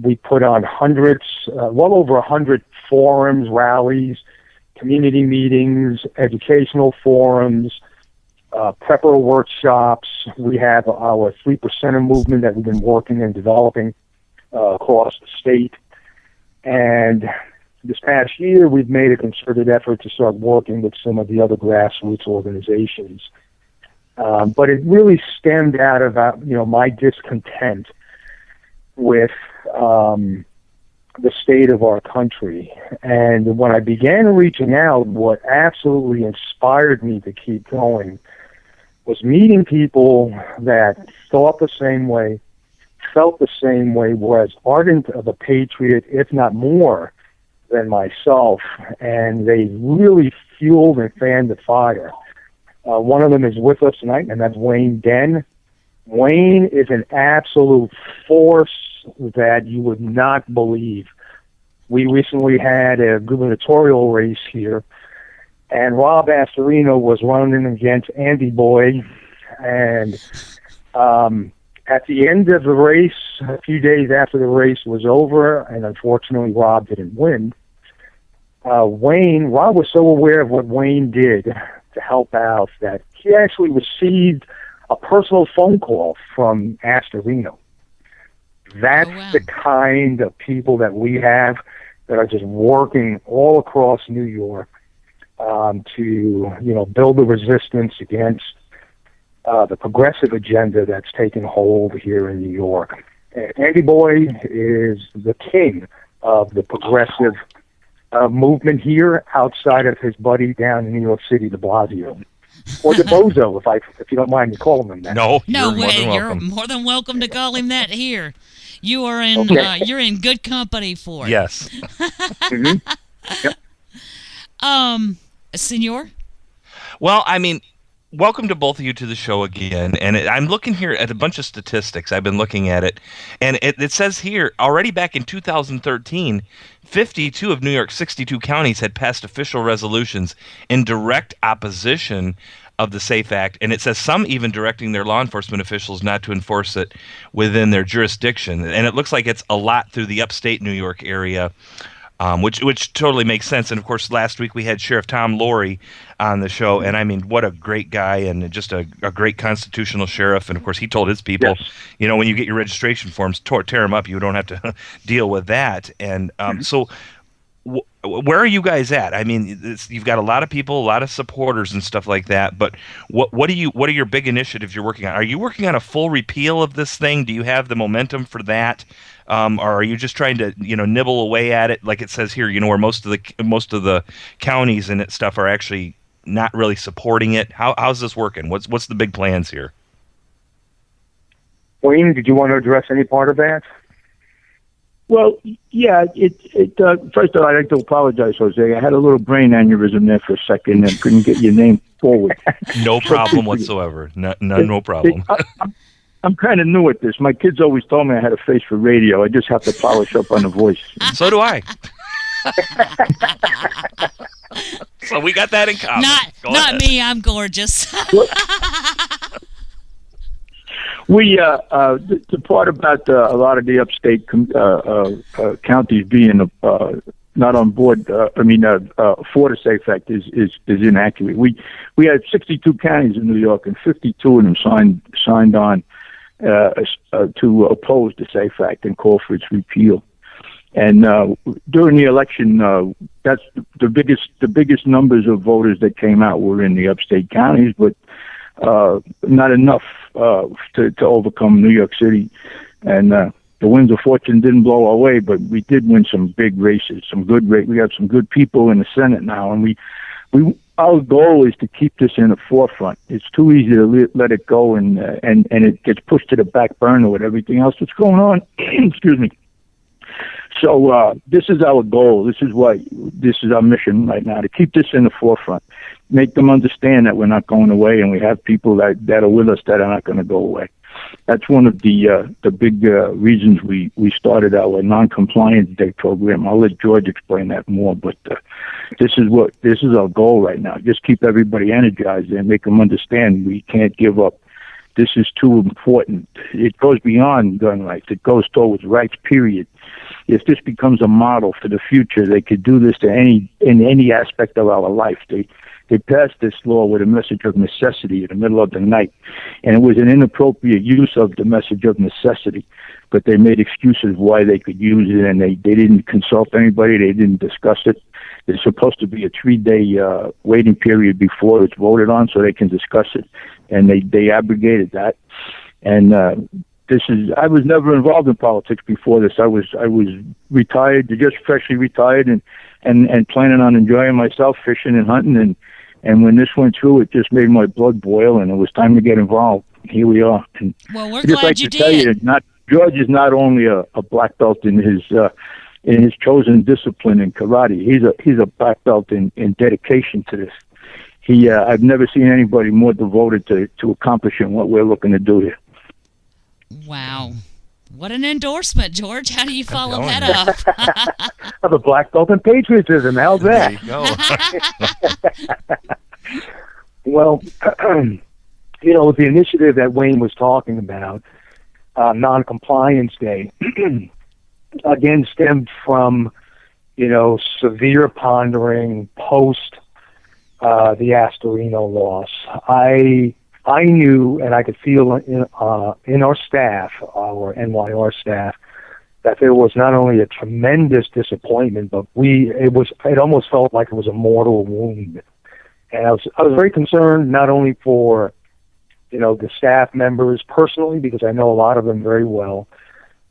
We put on well over 100 forums, rallies, community meetings, educational forums, prepper workshops. We have our 3%er movement that we've been working and developing across the state. And this past year, we've made a concerted effort to start working with some of the other grassroots organizations. But it really stemmed out of my discontent with the state of our country. And when I began reaching out, what absolutely inspired me to keep going was meeting people that thought the same way, felt the same way, were as ardent of a patriot, if not more, than myself. And they really fueled and fanned the fire. One of them is with us tonight, and that's Wayne Den. Wayne is an absolute force that you would not believe. We recently had a gubernatorial race here, and Rob Astorino was running against Andy Boy. And at the end of the race, a few days after the race was over, and unfortunately Rob didn't win, Rob was so aware of what Wayne did to help out that he actually received a personal phone call from Astorino. That's the kind of people that we have that are just working all across New York to build the resistance against the progressive agenda that's taken hold here in New York. Andy Boy is the king of the progressive movement here, outside of his buddy down in New York City, de Blasio. Or the Bozo, if you don't mind me calling him that. No, you're more than welcome to call him that here. You are in you're in good company for it. Yes. Mm-hmm. Yep. Senor? Well, I mean, welcome to both of you to the show again. And I'm looking here at a bunch of statistics. I've been looking at it. And it says here, already back in 2013, 52 of New York's 62 counties had passed official resolutions in direct opposition of the SAFE Act. And it says some even directing their law enforcement officials not to enforce it within their jurisdiction. And it looks like it's a lot through the upstate New York area. Which totally makes sense. And, of course, last week we had Sheriff Tom Laurie on the show. And, I mean, what a great guy and just a great constitutional sheriff. And, of course, he told his people, when you get your registration forms, tear them up. You don't have to deal with that. And so where are you guys at? I mean, you've got a lot of people, a lot of supporters and stuff like that. But what are your big initiatives you're working on? Are you working on a full repeal of this thing? Do you have the momentum for that? Or are you just trying to, nibble away at it, like it says here, where most of the counties and stuff are actually not really supporting it? How's this working? What's the big plans here? Wayne, did you want to address any part of that? Well, yeah. First of all, I'd like to apologize, Jose. I had a little brain aneurysm there for a second and couldn't get your name forward. No problem whatsoever. No problem. I'm kind of new at this. My kids always told me I had a face for radio. I just have to polish up on the voice. So do I. So we got that in common. Not me. I'm gorgeous. The part about a lot of the upstate counties being not on board, for the SAFE Act is inaccurate. We had 62 counties in New York, and 52 of them signed on to oppose the SAFE Act and call for its repeal. And during the election, that's the biggest numbers of voters that came out were in the upstate counties, but not enough to overcome New York City. And the winds of fortune didn't blow our way, but we did win some big races, we have some good people in the Senate now, and our goal is to keep this in the forefront. It's too easy to let it go, and it gets pushed to the back burner with everything else that's going on. Excuse me. So this is our goal. This is our mission right now, to keep this in the forefront, make them understand that we're not going away, and we have people that are with us that are not going to go away. That's one of the big reasons we started our non-compliance day program. I'll let George explain that more, but this is our goal right now. Just keep everybody energized and make them understand we can't give up. This is too important. It goes beyond gun rights. It goes towards rights, period. If this becomes a model for the future, they could do this in any aspect of our life. They passed this law with a message of necessity in the middle of the night, and it was an inappropriate use of the message of necessity. But they made excuses why they could use it, and they didn't consult anybody. They didn't discuss it. There's supposed to be a 3-day waiting period before it's voted on so they can discuss it, and they abrogated that. And I was never involved in politics before this. I was retired, just freshly retired, and planning on enjoying myself, fishing and hunting. And when this went through, it just made my blood boil, and it was time to get involved. Here we are. And well, we're I'd just glad like you to tell you that George is not only a black belt in his chosen discipline in karate. He's a black belt in dedication to this. I've never seen anybody more devoted to accomplishing what we're looking to do here. Wow. What an endorsement, George. How do you follow that up? I have a black belt in patriotism. How's that? There you go. Well, the initiative that Wayne was talking about, Non-Compliance Day, again stemmed from, severe pondering post the Astorino loss. I knew, and I could feel in our staff, our NYR staff, that there was not only a tremendous disappointment, but it almost felt like it was a mortal wound. And I was very concerned not only for, the staff members personally, because I know a lot of them very well,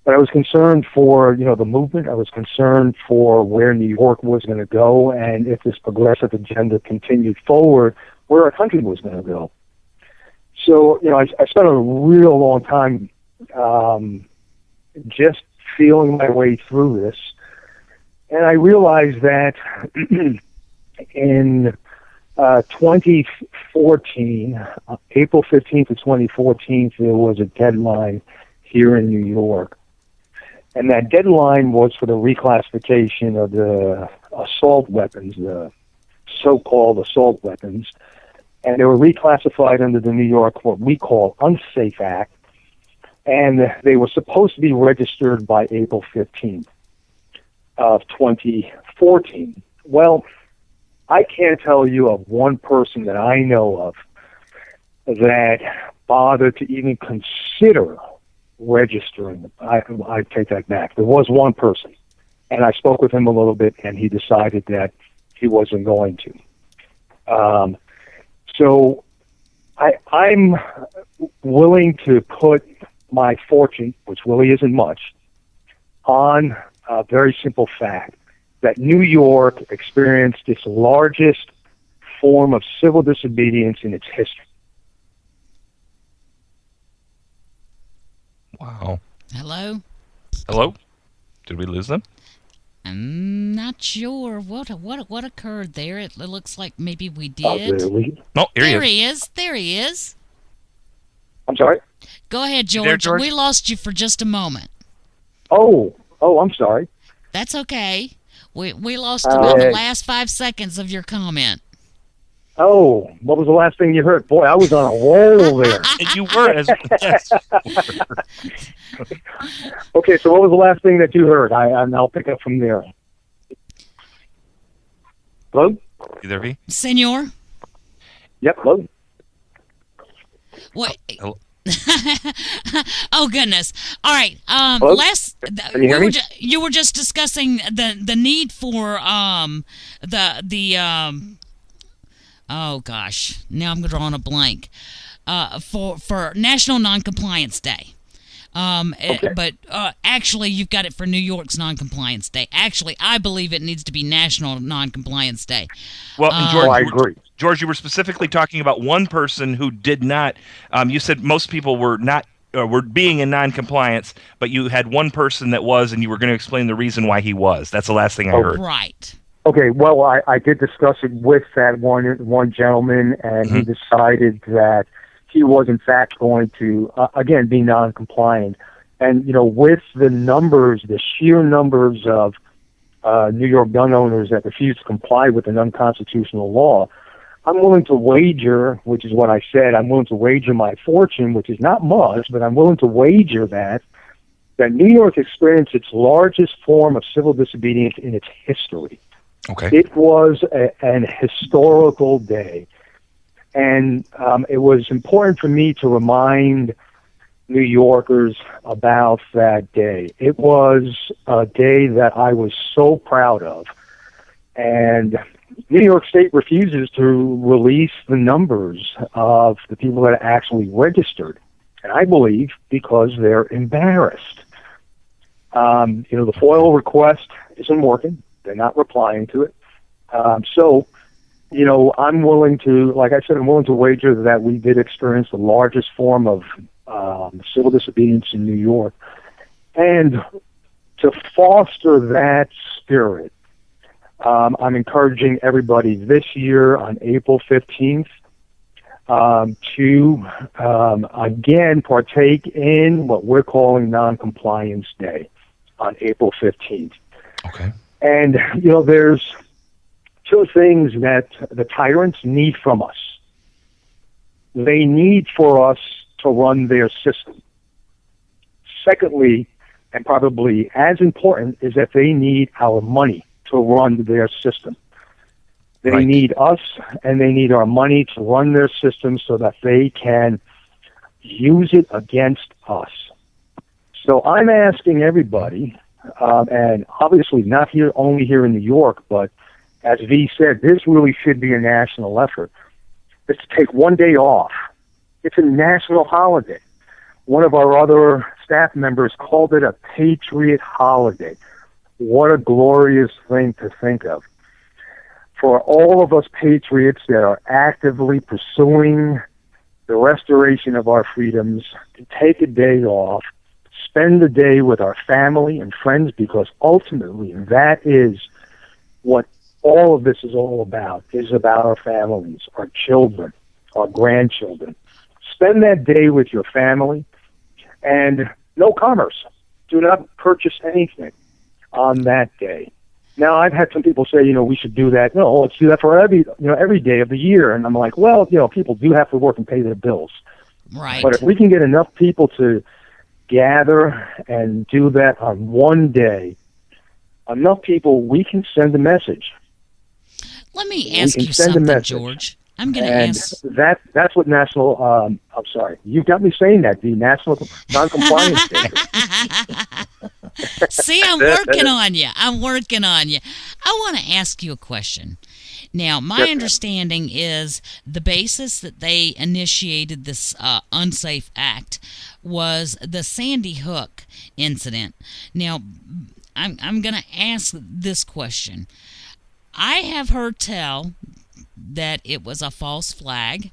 but I was concerned for, the movement. I was concerned for where New York was going to go, and if this progressive agenda continued forward, where our country was going to go. So, I spent a real long time just feeling my way through this. And I realized that in 2014, April 15th of 2014, there was a deadline here in New York. And that deadline was for the reclassification of the assault weapons, the so-called assault weapons. And they were reclassified under the New York, what we call Unsafe Act, and they were supposed to be registered by April 15th of 2014. Well, I can't tell you of one person that I know of that bothered to even consider registering. I take that back. There was one person, and I spoke with him a little bit, and he decided that he wasn't going to. So I'm willing to put my fortune, which really isn't much, on a very simple fact that New York experienced its largest form of civil disobedience in its history. Wow. Hello? Hello? Did we lose them? I'm not sure what occurred there. It looks like maybe we did. No, There he is. There he is. I'm sorry? Go ahead, George. there, George? We lost you for just a moment. Oh, I'm sorry. That's okay. We lost about the last 5 seconds of your comment. Oh, what was the last thing you heard? Boy, I was on a roll there. You were. Yes. Okay, so what was the last thing that you heard? I'll pick up from there. Hello? You there, V? Senor? Yep, hello. What? Hello? Oh goodness! All right. Hello? Can you hear me? You were just discussing the need for oh gosh, now I'm drawing a blank. For National Noncompliance Day. Okay. But actually, you've got it for New York's Noncompliance Day. Actually, I believe it needs to be National Noncompliance Day. Well, and George, I agree. George, you were specifically talking about one person who did not. You said most people were not were being in noncompliance, but you had one person that was, and you were going to explain the reason why he was. That's the last thing I heard. Right. Okay, well, I did discuss it with that one gentleman, and he decided that he was, in fact, going to, again, be non-compliant. And, with the numbers, the sheer numbers of New York gun owners that refuse to comply with an unconstitutional law, I'm willing to wager, which is what I said, I'm willing to wager my fortune, which is not much, but I'm willing to wager that New York experienced its largest form of civil disobedience in its history. Okay. It was an historical day. And it was important for me to remind New Yorkers about that day. It was a day that I was so proud of. And New York State refuses to release the numbers of the people that actually registered. And I believe because they're embarrassed. The FOIL request isn't working. They're not replying to it. So, I'm willing to, like I said, I'm willing to wager that we did experience the largest form of civil disobedience in New York. And to foster that spirit, I'm encouraging everybody this year on April 15th to, again, partake in what we're calling Non-Compliance Day on April 15th. Okay. And, there's two things that the tyrants need from us. They need for us to run their system. Secondly, and probably as important, is that they need our money to run their system. They need us, and they need our money to run their system so that they can use it against us. So I'm asking everybody, and obviously not only here in New York, but as V said, this really should be a national effort, is to take one day off. It's a national holiday. One of our other staff members called it a patriot holiday. What a glorious thing to think of. For all of us patriots that are actively pursuing the restoration of our freedoms, to take a day off, spend the day with our family and friends, because ultimately that is what all of this is all about, is about our families, our children, our grandchildren. Spend that day with your family, and no commerce. Do not purchase anything on that day. Now, I've had some people say, we should do that. No, let's do that for every day of the year. And I'm like, well, people do have to work and pay their bills. Right. But if we can get enough people to gather and do that on one day, enough people, we can send a message. Let me ask you something, George. I'm going to ask. That's what national. I'm sorry, you got me saying that. The National Non-Compliance Day. See, I'm working on you. I want to ask you a question. Now, my understanding is the basis that they initiated this unsafe act was the Sandy Hook incident. Now, I'm going to ask this question. I have heard tell that it was a false flag.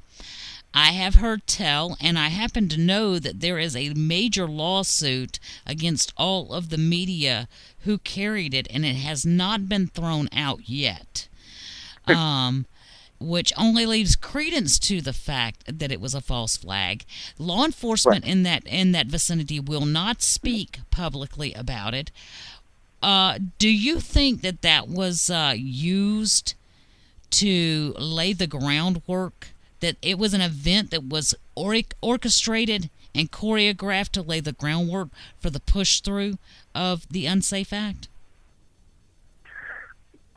I have heard tell, and I happen to know that there is a major lawsuit against all of the media who carried it, and it has not been thrown out yet, which only leaves credence to the fact that it was a false flag. Law enforcement in that vicinity will not speak publicly about it. Do you think that was used to lay the groundwork, that it was an event that was orchestrated and choreographed to lay the groundwork for the push-through of the Unsafe Act?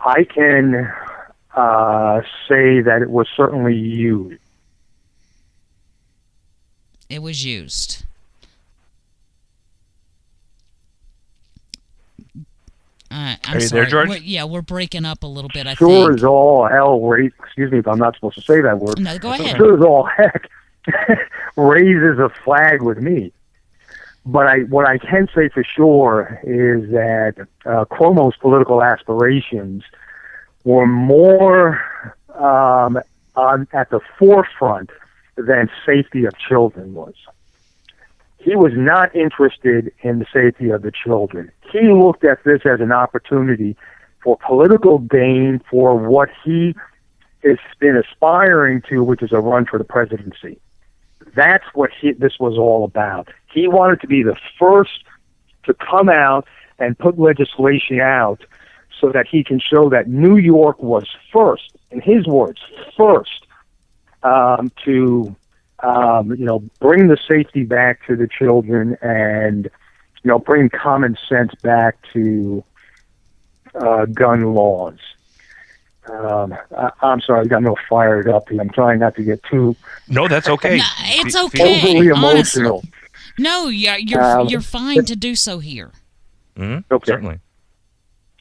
I can say that it was certainly used. It was used. I'm Are you sorry. there, George? We're breaking up a little bit, I Sure think. as all hell, excuse me if I'm not supposed to say that word. No, go ahead. Sure as all heck raises a flag with me. But what I can say for sure is that Cuomo's political aspirations were more at the forefront than safety of children was. He was not interested in the safety of the children. He looked at this as an opportunity for political gain for what he has been aspiring to, which is a run for the presidency. That's what this was all about. He wanted to be the first to come out and put legislation out so that he can show that New York was first in his words, first to bring the safety back to the children and bring common sense back to gun laws. I'm sorry, I got no fired up here. I'm trying not to get too. No, that's okay. No, it's okay. Overly emotional. Honestly. No, you're fine to do so here. Mm-hmm. Okay. Certainly.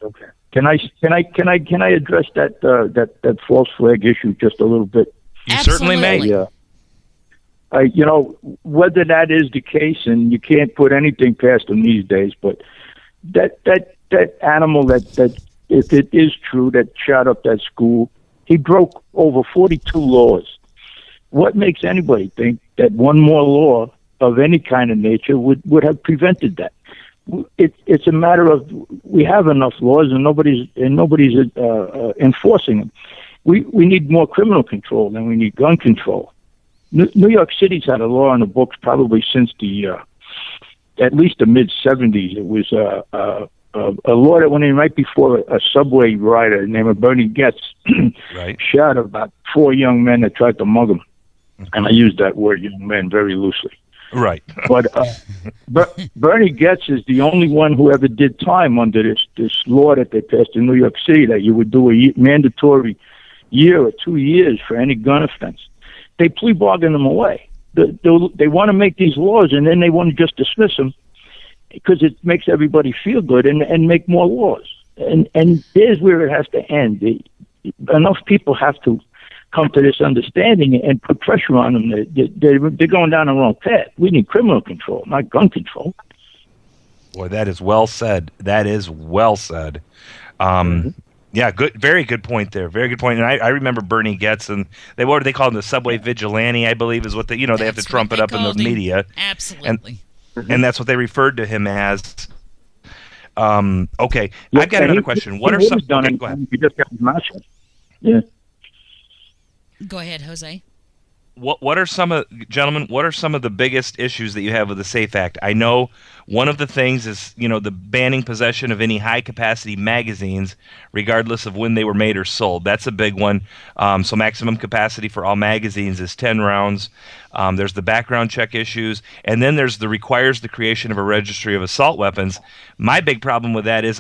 Okay. Can I address that false flag issue just a little bit? You certainly may. Yeah. Whether that is the case, and you can't put anything past them these days, but that animal that if it is true that shot up that school, he broke over 42 laws. What makes anybody think that one more law of any kind of nature would have prevented that? It's a matter of we have enough laws and nobody's enforcing them. We need more criminal control than we need gun control. New York City's had a law on the books probably since at least the mid '70s. It was a law that went in right before a subway rider named Bernie Getz shot about 4 young men that tried to mug him. And I use that word "young men" very loosely. Right. But Bernie Getz is the only one who ever did time under this law that they passed in New York City, that you would do a mandatory year or 2 years for any gun offense. They plea bargain them away. They want to make these laws, and then they want to just dismiss them because it makes everybody feel good and make more laws. And there's where it has to end. Enough people have to come to this understanding and put pressure on them. They're going down the wrong path. We need criminal control, not gun control. Boy, that is well said. That is well said. Yeah, good, very good point there. Very good point. And I remember Bernie Getz, and what do they call him? The subway vigilante, I believe, is what they have to trump it up in the media. Absolutely. And that's what they referred to him as. Okay, I've got another question. What are some? Okay, go ahead. He just got his mouth shut. Yeah. Go ahead, Jose. What are some of, gentlemen, what are some of the biggest issues that you have with the SAFE Act? I know one of the things is, the banning possession of any high-capacity magazines, regardless of when they were made or sold. That's a big one. So maximum capacity for all magazines is 10 rounds. There's the background check issues. And then there's requires the creation of a registry of assault weapons. My big problem with that is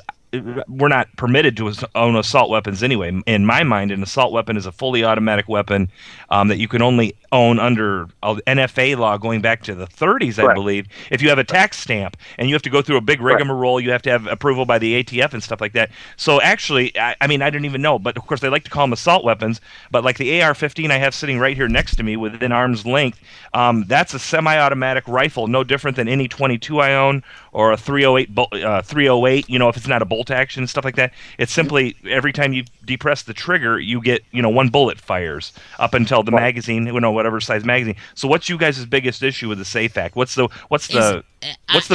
we're not permitted to own assault weapons anyway. In my mind, an assault weapon is a fully automatic weapon that you can only own under NFA law going back to the 30s, I believe. If you have a tax stamp and you have to go through a big rigmarole, you have to have approval by the ATF and stuff like that. So actually, I didn't even know, but of course they like to call them assault weapons. But like the AR-15 I have sitting right here next to me within arm's length, that's a semi-automatic rifle, no different than any 22 I own or a 308, if it's not a bolt action and stuff like that. It's simply every time you depress the trigger, you get, one bullet fires up until the magazine, whatever size magazine. So what's you guys' biggest issue with the SAFE Act? What's the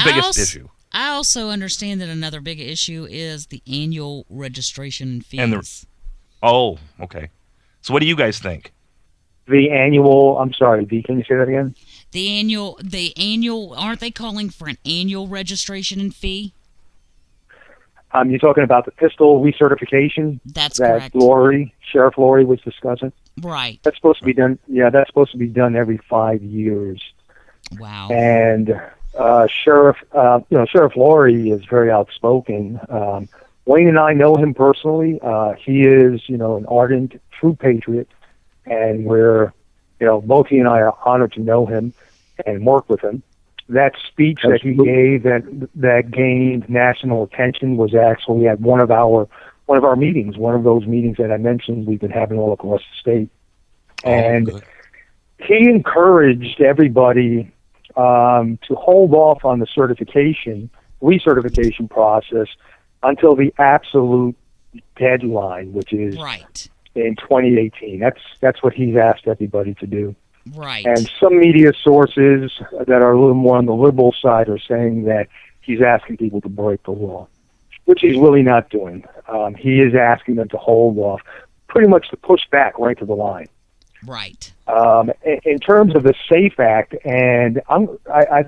biggest issue? I also understand that another big issue is the annual registration fees. Okay. So what do you guys think? The annual, I'm sorry, can you say that again? The annual, aren't they calling for an annual registration and fee? You're talking about the pistol recertification? That's correct. Sheriff Laurie was discussing? Right. That's supposed to be done. Yeah, that's supposed to be done every 5 years. Wow. And Sheriff Laurie is very outspoken. Wayne and I know him personally. He is, an ardent, true patriot, and we're, both he and I are honored to know him and work with him. That speech that he gave that gained national attention was actually at one of our meetings, one of those meetings that I mentioned we've been having all across the state. And he encouraged everybody to hold off on the recertification process until the absolute deadline, which is in 2018. That's what he's asked everybody to do. Right. And some media sources that are a little more on the liberal side are saying that he's asking people to break the law, which he's really not doing. He is asking them to hold off, pretty much to push back right to the line. Right. In terms of the SAFE Act, and I'm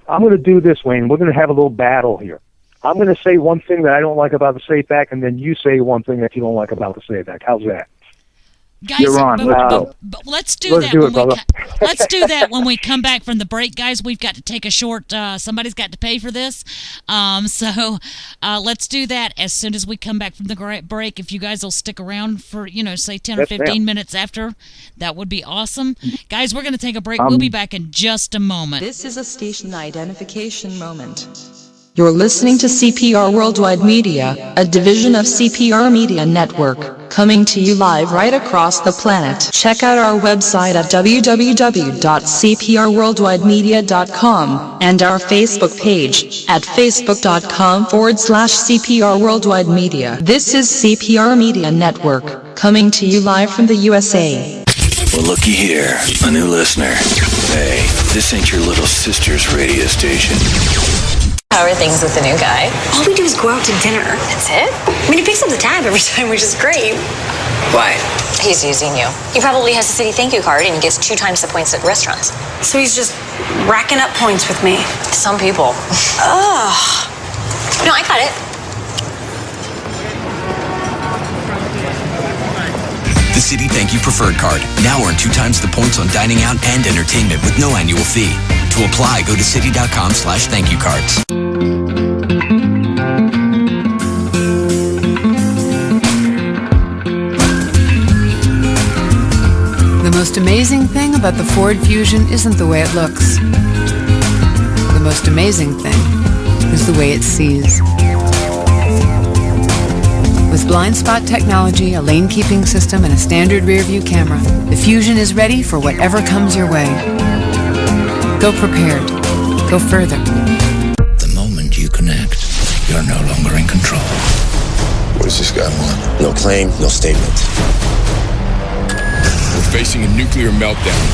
going to do this, Wayne. We're going to have a little battle here. I'm going to say one thing that I don't like about the SAFE Act, and then you say one thing that you don't like about the SAFE Act. How's that? Guys, You're on. Let's go. But let's do that. Let's do that when we come back from the break, guys. We've got to take a short. Somebody's got to pay for this, so let's do that as soon as we come back from the break. If you guys will stick around for say 10 or 15 minutes after, that would be awesome, guys. We're going to take a break. We'll be back in just a moment. This is a station identification moment. You're listening to CPR Worldwide Media, a division of CPR Media Network, coming to you live right across the planet. Check out our website at www.cprworldwidemedia.com and our Facebook page at facebook.com/CPR Worldwide Media. This is CPR Media Network, coming to you live from the USA. Well, looky here, a new listener. Hey, this ain't your little sister's radio station. How are things with the new guy? All we do is go out to dinner. That's it? I mean, he picks up the tab every time, which is great. Why? He's using you. He probably has a city thank you card and he gets 2 times the points at restaurants. So he's just racking up points with me. Some people. Ugh. No, I got it. The Citi Thank You Preferred Card. Now earn 2 times the points on dining out and entertainment with no annual fee. To apply, go to citi.com/thankyoucards. The most amazing thing about the Ford Fusion isn't the way it looks. The most amazing thing is the way it sees. With blind spot technology, a lane keeping system, and a standard rear view camera, the Fusion is ready for whatever comes your way. Go prepared. Go further. The moment you connect, you're no longer in control. What does this guy want? No claim, no statement. We're facing a nuclear meltdown.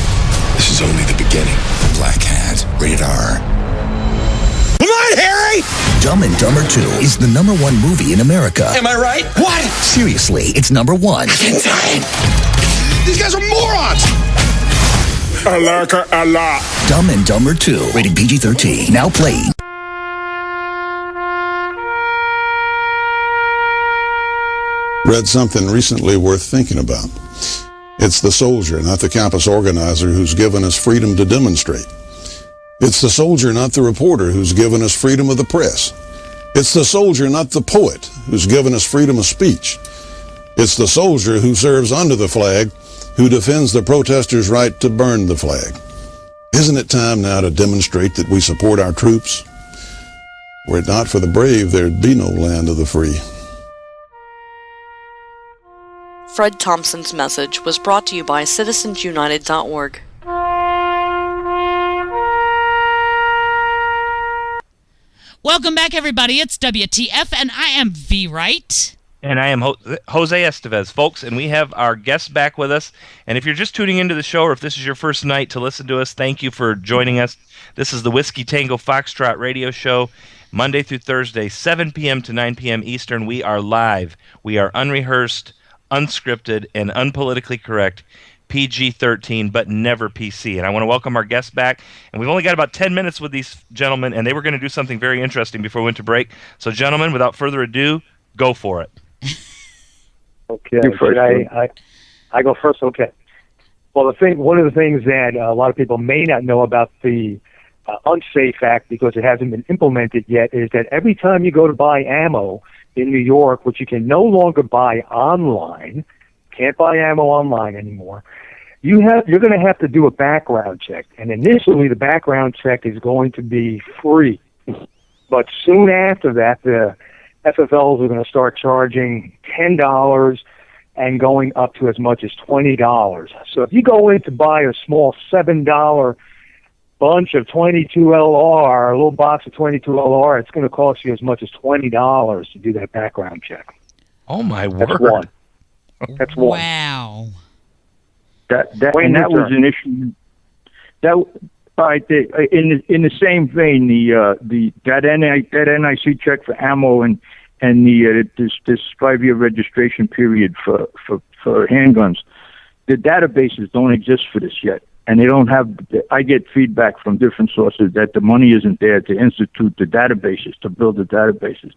This is only the beginning. Black Hat, rated R. Come on, Harry! Dumb and Dumber 2 is the #1 movie in America. Am I right? What? Seriously, it's #1. These guys are morons! I like her a lot. Dumb and Dumber 2, rated PG-13. Now playing. Read something recently worth thinking about. It's the soldier, not the campus organizer, who's given us freedom to demonstrate. It's the soldier, not the reporter, who's given us freedom of the press. It's the soldier, not the poet, who's given us freedom of speech. It's the soldier who serves under the flag, who defends the protesters' right to burn the flag. Isn't it time now to demonstrate that we support our troops? Were it not for the brave, there'd be no land of the free. Fred Thompson's message was brought to you by citizensunited.org. Welcome back, everybody. It's WTF, and I am V. Wright. And I am Jose Estevez, folks, and we have our guests back with us. And if you're just tuning into the show, or if this is your first night to listen to us, thank you for joining us. This is the Whiskey Tango Foxtrot radio show, Monday through Thursday, 7 p.m. to 9 p.m. Eastern. We are live. We are unrehearsed, unscripted, and unpolitically correct, PG-13, but never PC. And I want to welcome our guests back. And we've only got about 10 minutes with these gentlemen, and they were going to do something very interesting before we went to break. So, gentlemen, without further ado, go for it. Okay, should I go first? Okay. Well, one of the things that a lot of people may not know about the Unsafe Act, because it hasn't been implemented yet, is that every time you go to buy ammo in New York, which you can no longer buy online, can't buy ammo online anymore, you're going to have to do a background check. And initially, the background check is going to be free. But soon after that, the FFLs are going to start charging $10 and going up to as much as $20. So if you go in to buy a small $7 bunch of 22 LR, a little box of 22 LR, it's going to cost you as much as $20 to do that background check. Oh, my word. That's one. That's one. Wow. That was an issue. All right. In the same vein, that NIC check for ammo and this 5-year registration period for handguns, the databases don't exist for this yet, and they don't have. I get feedback from different sources that the money isn't there to institute the databases, to build the databases.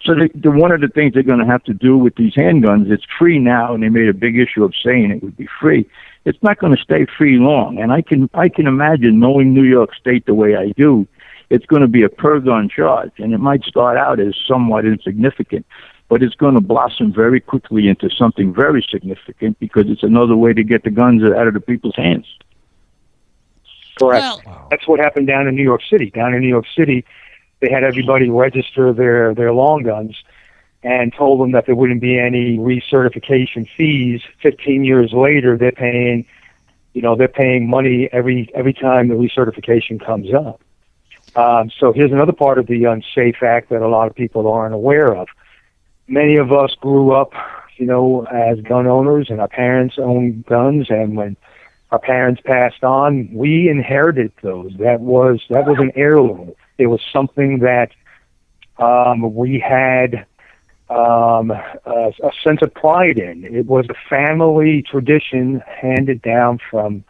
So one of the things they're going to have to do with these handguns, it's free now, and they made a big issue of saying it would be free. It's not going to stay free long, and I can imagine, knowing New York State the way I do, it's going to be a per gun charge, and it might start out as somewhat insignificant, but it's going to blossom very quickly into something very significant because it's another way to get the guns out of the people's hands. Correct. That's what happened down in New York City. Down in New York City, they had everybody register their long guns and told them that there wouldn't be any recertification fees. 15 years later, they're paying money every time the recertification comes up. So here's another part of the Unsafe Act that a lot of people aren't aware of. Many of us grew up, as gun owners, and our parents owned guns, and when our parents passed on, we inherited those. That was an heirloom. It was something that we had a sense of pride in. It was a family tradition handed down from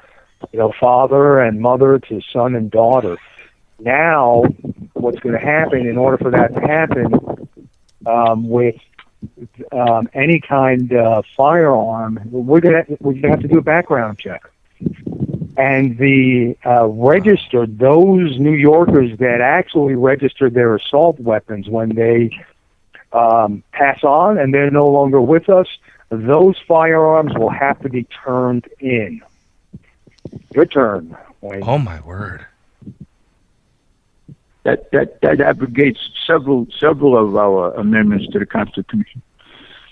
father and mother to son and daughter. Now, what's going to happen in order for that to happen with any kind of firearm, we're going to have to do a background check. And the registered, those New Yorkers that actually registered their assault weapons when they pass on and they're no longer with us, those firearms will have to be turned in. Your turn, Wayne. Oh, my word. That abrogates several of our amendments to the Constitution.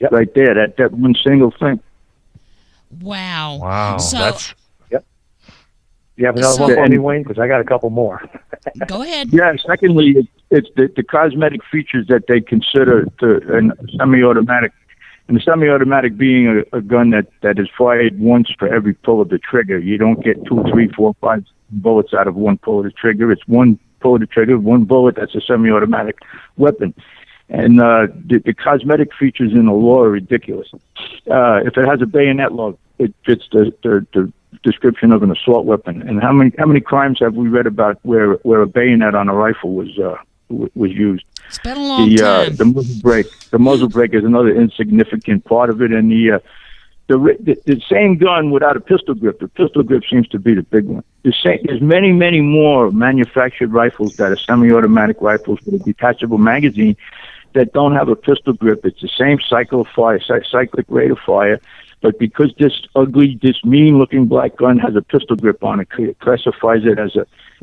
Yep. Right there, that one single thing. Wow. So, that's... You have another one for me, Wayne? Because I got a couple more. Go ahead. Yeah, secondly, it's the cosmetic features that they consider a semi-automatic, and the semi-automatic being a gun that is fired once for every pull of the trigger. You don't get 2, 3, 4, 5 bullets out of one pull of the trigger. It's one pull of the trigger, one bullet, that's a semi-automatic weapon. And the cosmetic features in the law are ridiculous. If it has a bayonet lock, it fits the description of an assault weapon. And how many crimes have we read about where a bayonet on a rifle was used? It's been a long time. The muzzle brake is another insignificant part of it, and the same gun without a pistol grip. The pistol grip seems to be the big one. There's many more manufactured rifles that are semi-automatic rifles with a detachable magazine that don't have a pistol grip. It's the same cyclic rate of fire. But because this mean-looking black gun has a pistol grip on it, it classifies it as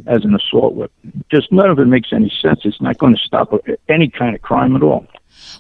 an assault weapon. Just none of it makes any sense. It's not going to stop any kind of crime at all.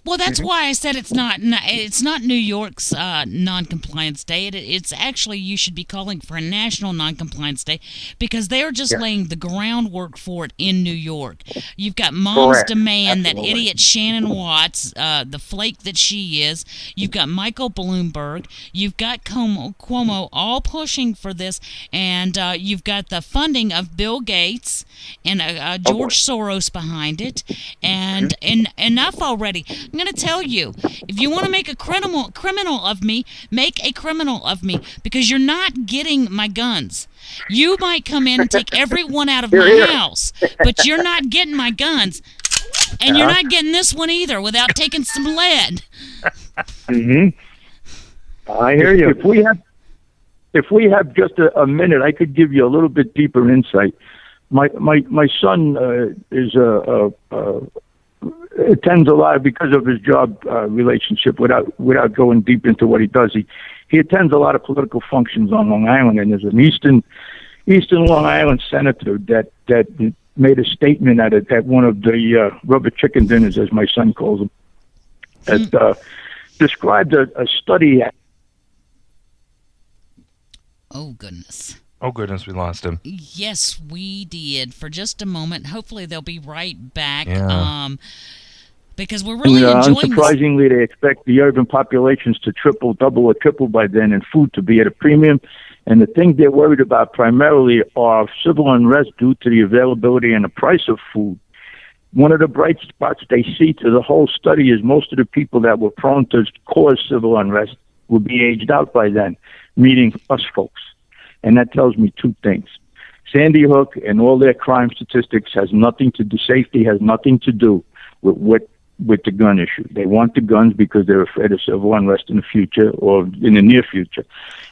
Well, that's why I said it's not New York's non-compliance day. It's actually, you should be calling for a national non-compliance day because they're just laying the groundwork for it in New York. You've got Mom's Demand, that idiot Shannon Watts, the flake that she is. You've got Michael Bloomberg. You've got Cuomo all pushing for this, and you've got the funding of Bill Gates and George Soros behind it, and enough already. I'm going to tell you, if you want to make a criminal of me, make a criminal of me, because you're not getting my guns. You might come in and take every one out of my house, but you're not getting my guns, and you're not getting this one either without taking some lead. I hear you. If we have just a minute, I could give you a little bit deeper insight. My son attends a lot because of his job relationship. Without going deep into what he does, he attends a lot of political functions on Long Island, and there's an Eastern Long Island senator that made a statement at one of the rubber chicken dinners, as my son calls them, that described a study. Oh goodness. Oh, goodness, we lost him. Yes, we did. For just a moment. Hopefully they'll be right back. Yeah. Because we're really enjoying unsurprisingly, they expect the urban populations to double or triple by then, and food to be at a premium. And the things they're worried about primarily are civil unrest due to the availability and the price of food. One of the bright spots they see to the whole study is most of the people that were prone to cause civil unrest will be aged out by then, meaning us folks. And that tells me two things. Sandy Hook and all their crime statistics has nothing to do, safety has nothing to do with what with the gun issue. They want the guns because they're afraid of civil unrest in the future or in the near future.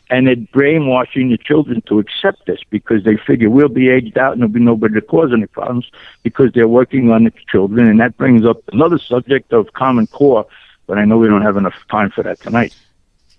And they're brainwashing the children to accept this because they figure we'll be aged out and there'll be nobody to cause any problems because they're working on the children. And that brings up another subject of Common Core, but I know we don't have enough time for that tonight.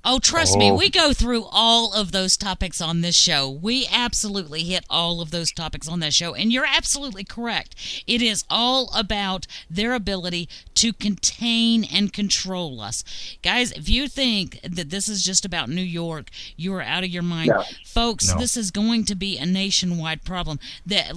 Oh, trust me, we go through all of those topics on this show. We absolutely hit all of those topics on this show, and you're absolutely correct. It is all about their ability to contain and control us. Guys, if you think that this is just about New York, you are out of your mind. No. Folks, this is going to be a nationwide problem.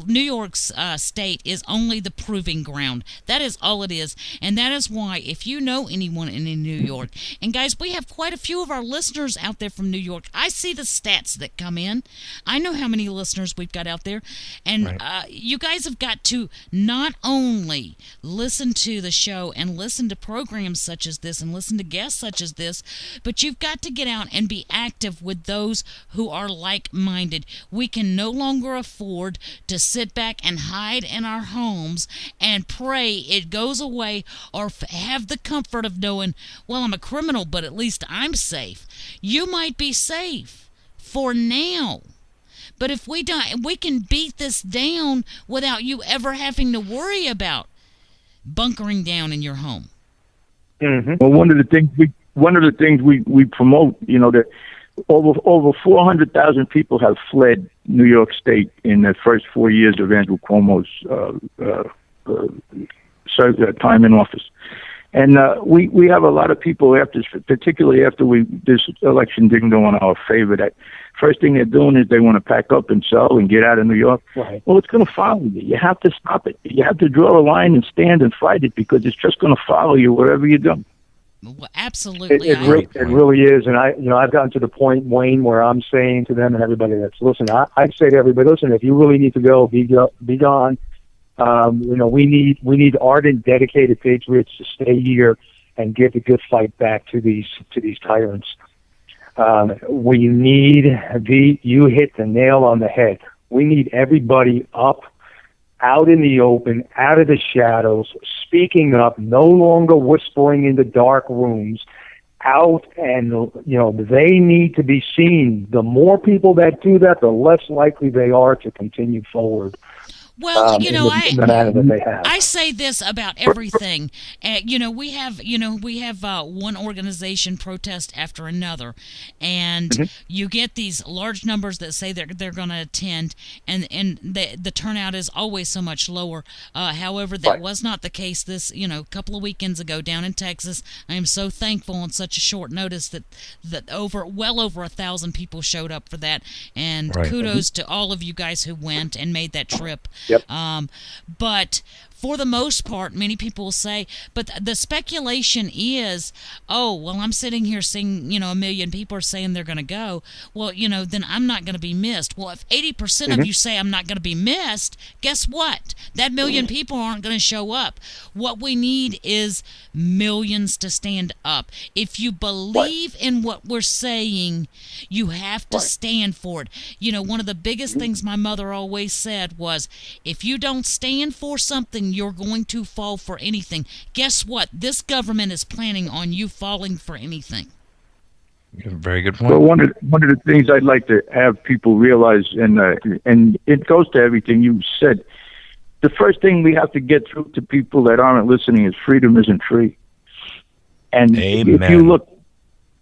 New York's state is only the proving ground. That is all it is, and that is why if you know anyone in New York, and guys, we have quite a few of our listeners out there from New York. I see the stats that come in. I know how many listeners we've got out there. And you guys have got to not only listen to the show and listen to programs such as this and listen to guests such as this, but you've got to get out and be active with those who are like-minded. We can no longer afford to sit back and hide in our homes and pray it goes away or have the comfort of knowing, well, I'm a criminal, but at least I'm safe. You might be safe for now, but if we don't, we can beat this down without you ever having to worry about bunkering down in your home. Mm-hmm. Well, one of the things we promote, that over 400,000 people have fled New York State in the first 4 years of Andrew Cuomo's time in office. And we have a lot of people particularly after this election didn't go in our favor, that first thing they're doing is they want to pack up and sell and get out of New York. Right. Well, it's going to follow you. You have to stop it. You have to draw a line and stand and fight it because it's just going to follow you wherever you go. Well, absolutely. It really is. And I've gotten to the point, Wayne, where I'm saying to them and everybody that's listening, I'd say to everybody, listen, if you really need to go, be gone. We need ardent, dedicated patriots to stay here and give the good fight back to these tyrants. We need you hit the nail on the head. We need everybody up, out in the open, out of the shadows, speaking up, no longer whispering in the dark rooms, out, and they need to be seen. The more people that do that, the less likely they are to continue forward. Well, I say this about everything. We have one organization protest after another, and you get these large numbers that say they're going to attend, and the turnout is always so much lower. However, that was not the case this couple of weekends ago down in Texas. I am so thankful on such a short notice that well over 1,000 people showed up for that, and kudos to all of you guys who went and made that trip. Yep. But for the most part, many people will say, but the speculation is, oh, well, I'm sitting here seeing, 1 million people are saying they're going to go. Well, then I'm not going to be missed. Well, if 80% of you say I'm not going to be missed, guess what? That 1 million people aren't going to show up. What we need is millions to stand up. If you believe in what we're saying, you have to stand for it. One of the biggest things my mother always said was, if you don't stand for something, you're going to fall for anything. Guess what? This government is planning on you falling for anything. Very good point. Well, one of the things I'd like to have people realize, and it goes to everything you said, the first thing we have to get through to people that aren't listening is freedom isn't free. And Amen. If you look,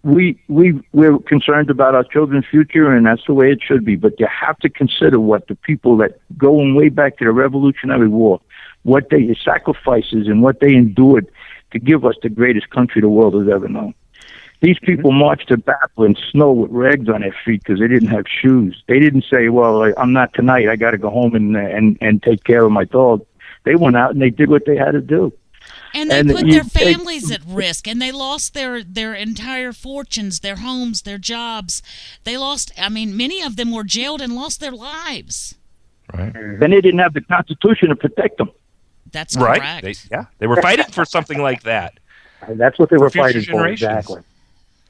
we're concerned about our children's future, and that's the way it should be. But you have to consider what the people that going way back to the Revolutionary War, what they sacrifices and what they endured to give us the greatest country the world has ever known. These people marched to battle in snow with rags on their feet because they didn't have shoes. They didn't say, well, I'm not tonight. I got to go home and take care of my dog. They went out and they did what they had to do. And they put their families at risk, and they lost their entire fortunes, their homes, their jobs. They lost, many of them were jailed and lost their lives. Right. And they didn't have the Constitution to protect them. That's correct. They were fighting for something like that. That's what they were future fighting for, generations. exactly.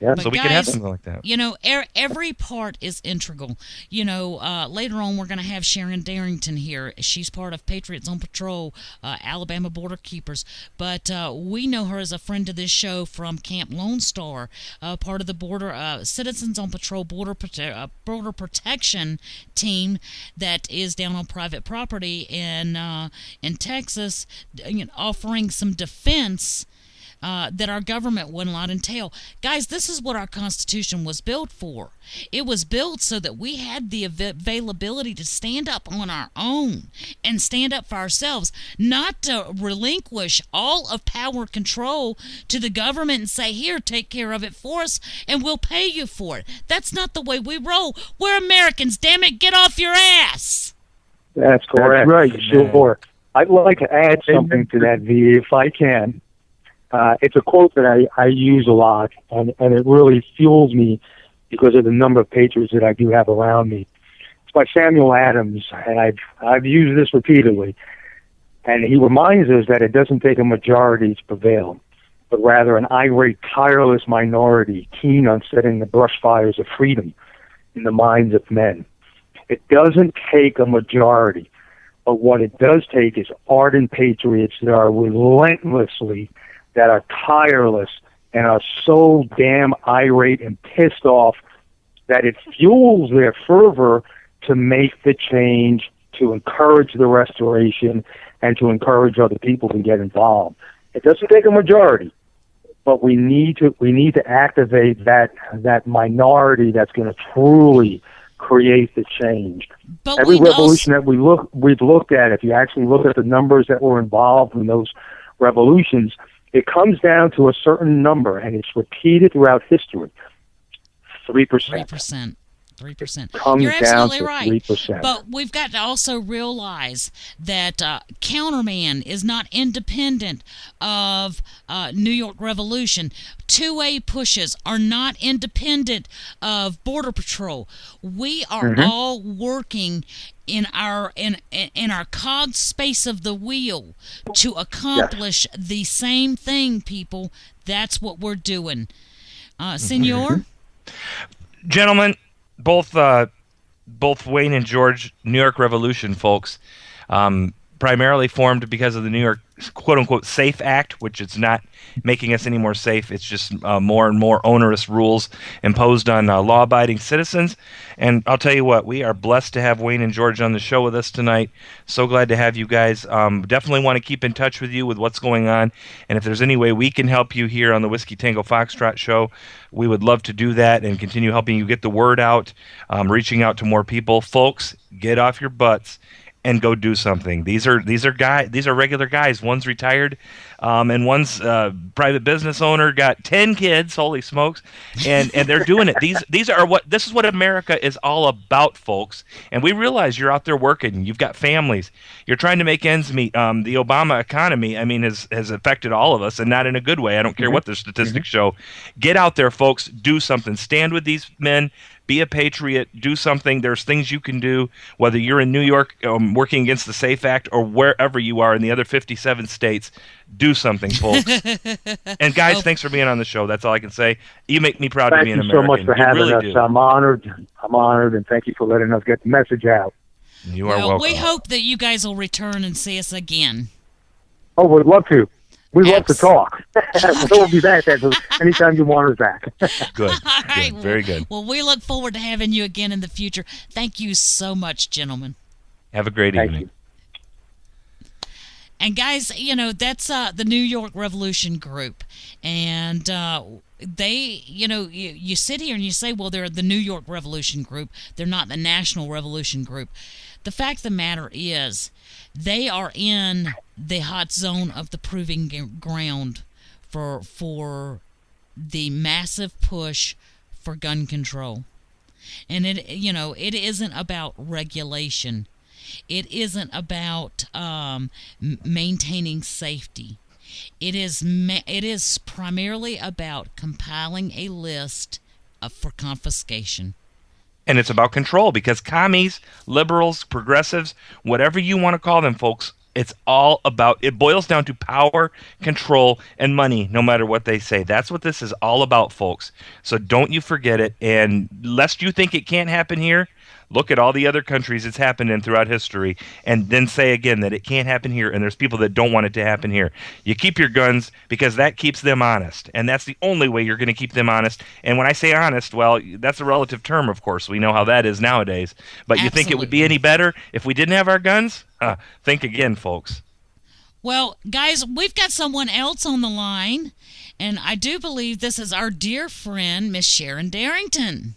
Yeah. So we can have something like that. You know, every part is integral. You know, later on we're going to have Sharon Darrington here. She's part of Patriots on Patrol, Alabama Border Keepers. But we know her as a friend of this show from Camp Lone Star, part of the Border Citizens on Patrol Border Protection team that is down on private property in Texas, offering some defense that our government would not entail. Guys, this is what our Constitution was built for. It was built so that we had the availability to stand up on our own and stand up for ourselves, not to relinquish all of power control to the government and say, here, take care of it for us, and we'll pay you for it. That's not the way we roll. We're Americans, damn it, get off your ass. That's correct. That's right, sure. I'd like to add something to that, V, if I can. It's a quote that I use a lot, and it really fuels me because of the number of patriots that I do have around me. It's by Samuel Adams, and I've used this repeatedly. And he reminds us that it doesn't take a majority to prevail, but rather an irate, tireless minority keen on setting the brush fires of freedom in the minds of men. It doesn't take a majority, but what it does take is ardent patriots that are tireless, and are so damn irate and pissed off that it fuels their fervor to make the change, to encourage the restoration, and to encourage other people to get involved. It doesn't take a majority, but we need to activate that minority that's going to truly create the change. But every revolution that we've looked at, if you actually look at the numbers that were involved in those revolutions, it comes down to a certain number, and it's repeated throughout history. 3%. 3%. You're absolutely right. 3%. But we've got to also realize that Counterman is not independent of New York Revolution. 2A pushes are not independent of Border Patrol. We are all working in our cog space of the wheel to accomplish the same thing, people. That's what we're doing. Senor? Gentlemen, both Wayne and George, New York Revolution folks, primarily formed because of the New York quote-unquote SAFE Act, which it's not making us any more safe. It's just more and more onerous rules imposed on law-abiding citizens. And I'll tell you what, we are blessed to have Wayne and George on the show with us tonight. So glad to have you guys. Definitely want to keep in touch with you with what's going on. And if there's any way we can help you here on the Whiskey Tango Foxtrot show, we would love to do that and continue helping you get the word out, reaching out to more people. Folks, get off your butts and go do something. These are regular guys. One's retired, and one's private business owner, got 10 kids. Holy smokes! And they're doing it. This is what America is all about, folks. And we realize you're out there working. You've got families. You're trying to make ends meet. The Obama economy, I mean, has affected all of us, and not in a good way. I don't care what the statistics show. Get out there, folks. Do something. Stand with these men. Be a patriot. Do something. There's things you can do, whether you're in New York working against the SAFE Act or wherever you are in the other 57 states. Do something, folks. And guys, thanks for being on the show. That's all I can say. You make me proud to be an American. Thank you so much for having us. Do. I'm honored, and thank you for letting us get the message out. You are welcome. We hope that you guys will return and see us again. Oh, we'd love to. We love to talk. So we'll be back anytime you want us back. Good. All right. Good. Very good. Well, we look forward to having you again in the future. Thank you so much, gentlemen. Have a great evening. And guys, that's the New York Revolution group. And they, you sit here and you say, well, they're the New York Revolution group. They're not the National Revolution group. The fact of the matter is, they are in the hot zone of the proving ground for the massive push for gun control. And it isn't about regulation. It isn't about maintaining safety. It is primarily about compiling a list for confiscation. And it's about control, because commies, liberals, progressives, whatever you want to call them, folks, It's all about, it boils down to power, control, and money, no matter what they say. That's what this is all about, folks. So don't you forget it. And lest you think it can't happen here, look at all the other countries it's happened in throughout history, and then say again that it can't happen here, and there's people that don't want it to happen here. You keep your guns because that keeps them honest, and that's the only way you're going to keep them honest. And when I say honest, well, that's a relative term, of course. We know how that is nowadays. But you think it would be any better if we didn't have our guns? Think again, folks. Well, guys, we've got someone else on the line, and I do believe this is our dear friend, Miss Sharon Darrington.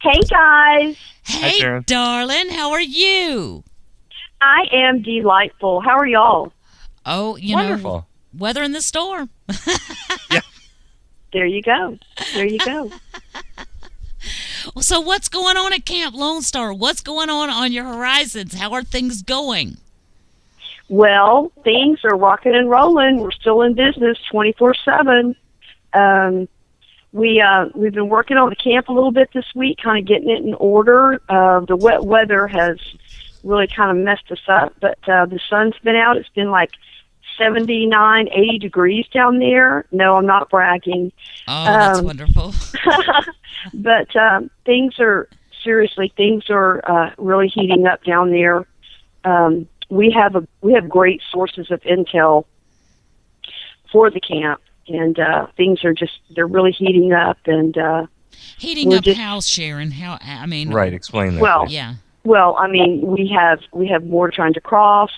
Hey, guys. Hey, darling. How are you? I am delightful. How are y'all? Oh, Wonderful. know, weathering the storm. Yeah. There you go. There you go. So what's going on at Camp Lone Star? What's going on your horizons? How are things going? Well, things are rocking and rolling. We're still in business 24/7. We've been working on the camp a little bit this week, kind of getting it in order. The wet weather has really kind of messed us up, but the sun's been out. It's been like 79, 80 degrees down there. No, I'm not bragging. Oh, that's wonderful. But things are really heating up down there. We have great sources of intel for the camp. And things are they're really heating up. And heating up how, Sharon? How? I mean, right. Explain that. Well, please. Yeah. Well, I mean, we have more trying to cross.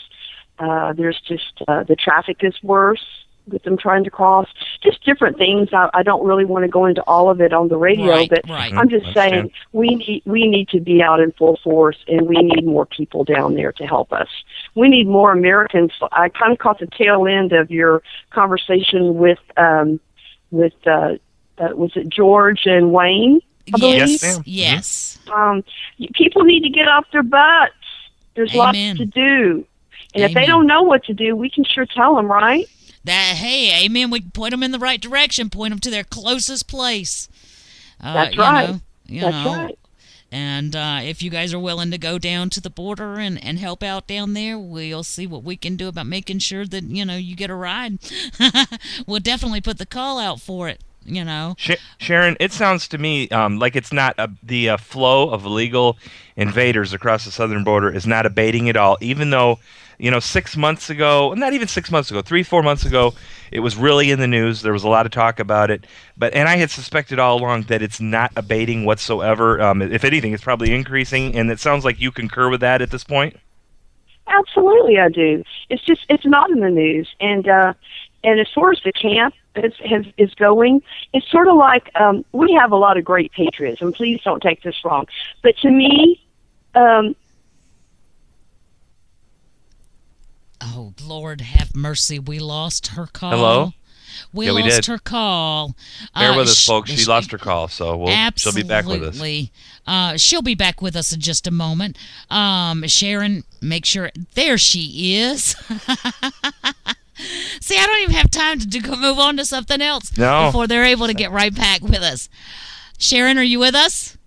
There's just the traffic is worse with them trying to cross. Just different things. I don't really want to go into all of it on the radio, but I'm just saying we need to be out in full force, and we need more people down there to help us. We need more Americans. I kind of caught the tail end of your conversation with was it George and Wayne? I believe? Yes. People need to get off their butts. There's lots to do. And if they don't know what to do, we can sure tell them, right? Hey, amen. We can point them in the right direction, point them to their closest place. That's right. That's right. And if you guys are willing to go down to the border and help out down there, we'll see what we can do about making sure that, you get a ride. We'll definitely put the call out for it, Sharon, it sounds to me like it's not the flow of illegal invaders across the southern border is not abating at all, even though 6 months ago, not even 6 months ago, 3-4 months ago, it was really in the news. There was a lot of talk about it. And I had suspected all along that it's not abating whatsoever. If anything, it's probably increasing. And it sounds like you concur with that at this point? Absolutely, I do. It's not in the news. And as far as the camp is going, it's sort of like we have a lot of great patriots. And please don't take this wrong. But to me, oh, Lord, have mercy. We lost her call. Hello? We lost her call. Bear with us, folks. She lost her call, so she'll be back with us. She'll be back with us in just a moment. Sharon, make sure. There she is. See, I don't even have time to move on to something else before they're able to get right back with us. Sharon, are you with us?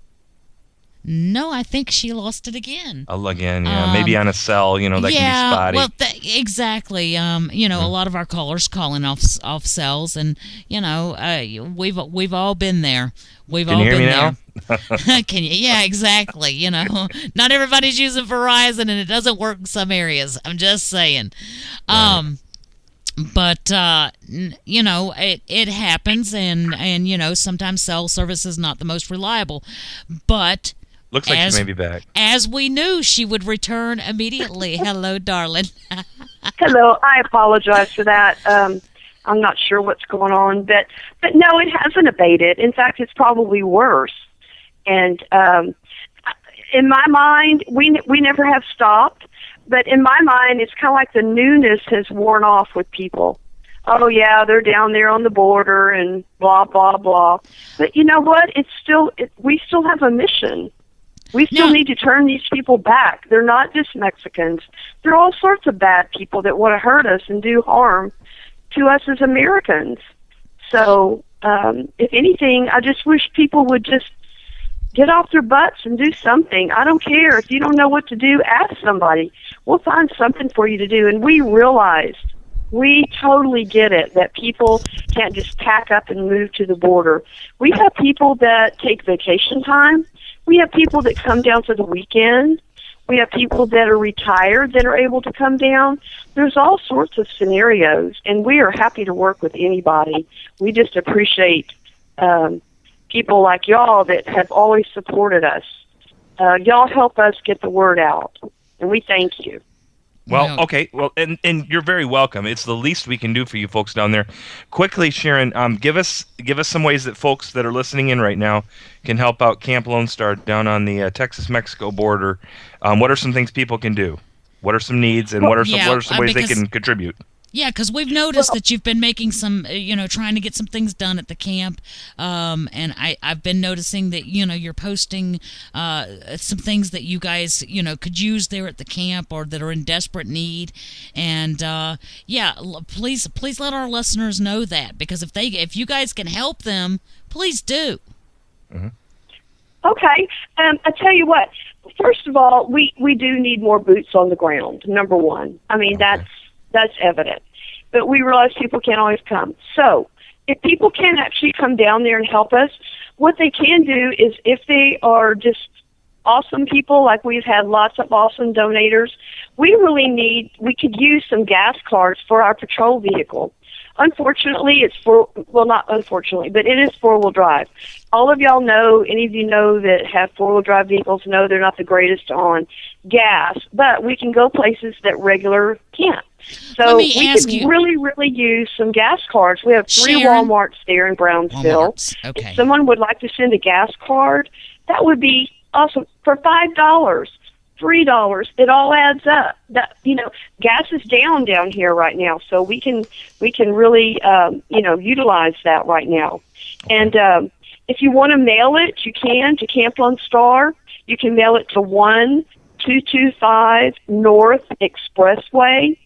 No, I think she lost it again. Again, yeah. Maybe on a cell, that can be spotty. Well, exactly. A lot of our callers calling off cells, and we've all been there. We've all been there. Can you? Yeah, exactly. Not everybody's using Verizon, and it doesn't work in some areas. I'm just saying. Right. But it happens, and sometimes cell service is not the most reliable, but. Looks like she may be back. As we knew, she would return immediately. Hello, darling. Hello. I apologize for that. I'm not sure what's going on, but no, it hasn't abated. In fact, it's probably worse. And in my mind, we never have stopped. But in my mind, it's kind of like the newness has worn off with people. Oh yeah, they're down there on the border and blah blah blah. But you know what? We still have a mission. We still need to turn these people back. They're not just Mexicans. They're all sorts of bad people that want to hurt us and do harm to us as Americans. So, if anything, I just wish people would just get off their butts and do something. I don't care. If you don't know what to do, ask somebody. We'll find something for you to do. And we totally get it that people can't just pack up and move to the border. We have people that take vacation time. We have people that come down for the weekend. We have people that are retired that are able to come down. There's all sorts of scenarios, and we are happy to work with anybody. We just appreciate people like y'all that have always supported us. Y'all help us get the word out, and we thank you. Well, okay. Well, and you're very welcome. It's the least we can do for you folks down there. Quickly, Sharon, give us some ways that folks that are listening in right now can help out Camp Lone Star down on the Texas-Mexico border. What are some things people can do? What are some needs, and what are some ways they can contribute? Yeah, because we've noticed that you've been making some, trying to get some things done at the camp, and I've been noticing that, you're posting some things that you guys, could use there at the camp or that are in desperate need, and please let our listeners know that, because if you guys can help them, please do. Mm-hmm. Okay, I tell you what. First of all, we do need more boots on the ground. Number one, I mean that's evident. But we realize people can't always come. So if people can actually come down there and help us, what they can do is, if they are just awesome people, like we've had lots of awesome donators, we could use some gas cards for our patrol vehicle. Unfortunately, it is four-wheel drive. All of y'all know, any of you know that have four-wheel drive vehicles know they're not the greatest on gas, but we can go places that regular can't. So we could really, really use some gas cards. We have 3 Walmarts there in Brownsville. Okay. If someone would like to send a gas card, that would be awesome. For $5, $3, it all adds up. That, gas is down here right now, so we can really utilize that right now. And if you want to mail it, you can to Camp Lone Star. You can mail it to 1225 North Expressway,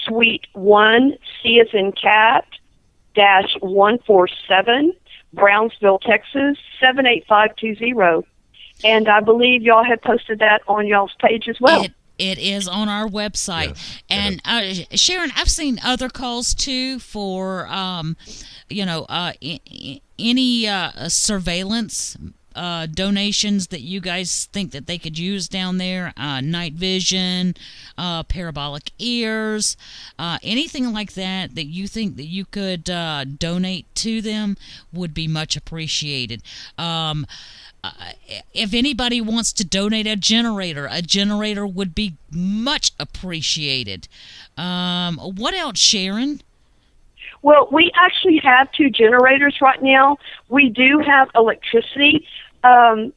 Suite 1, C as in cat, -147, Brownsville, Texas, 78520. And I believe y'all have posted that on y'all's page as well. It is on our website. Yes. And Sharon, I've seen other calls too for any surveillance donations that you guys think that they could use down there, night vision, parabolic ears, anything like that you think that you could donate to them would be much appreciated. If anybody wants to donate a generator would be much appreciated. What else, Sharon? Well, we actually have 2 generators right now. We do have electricity. When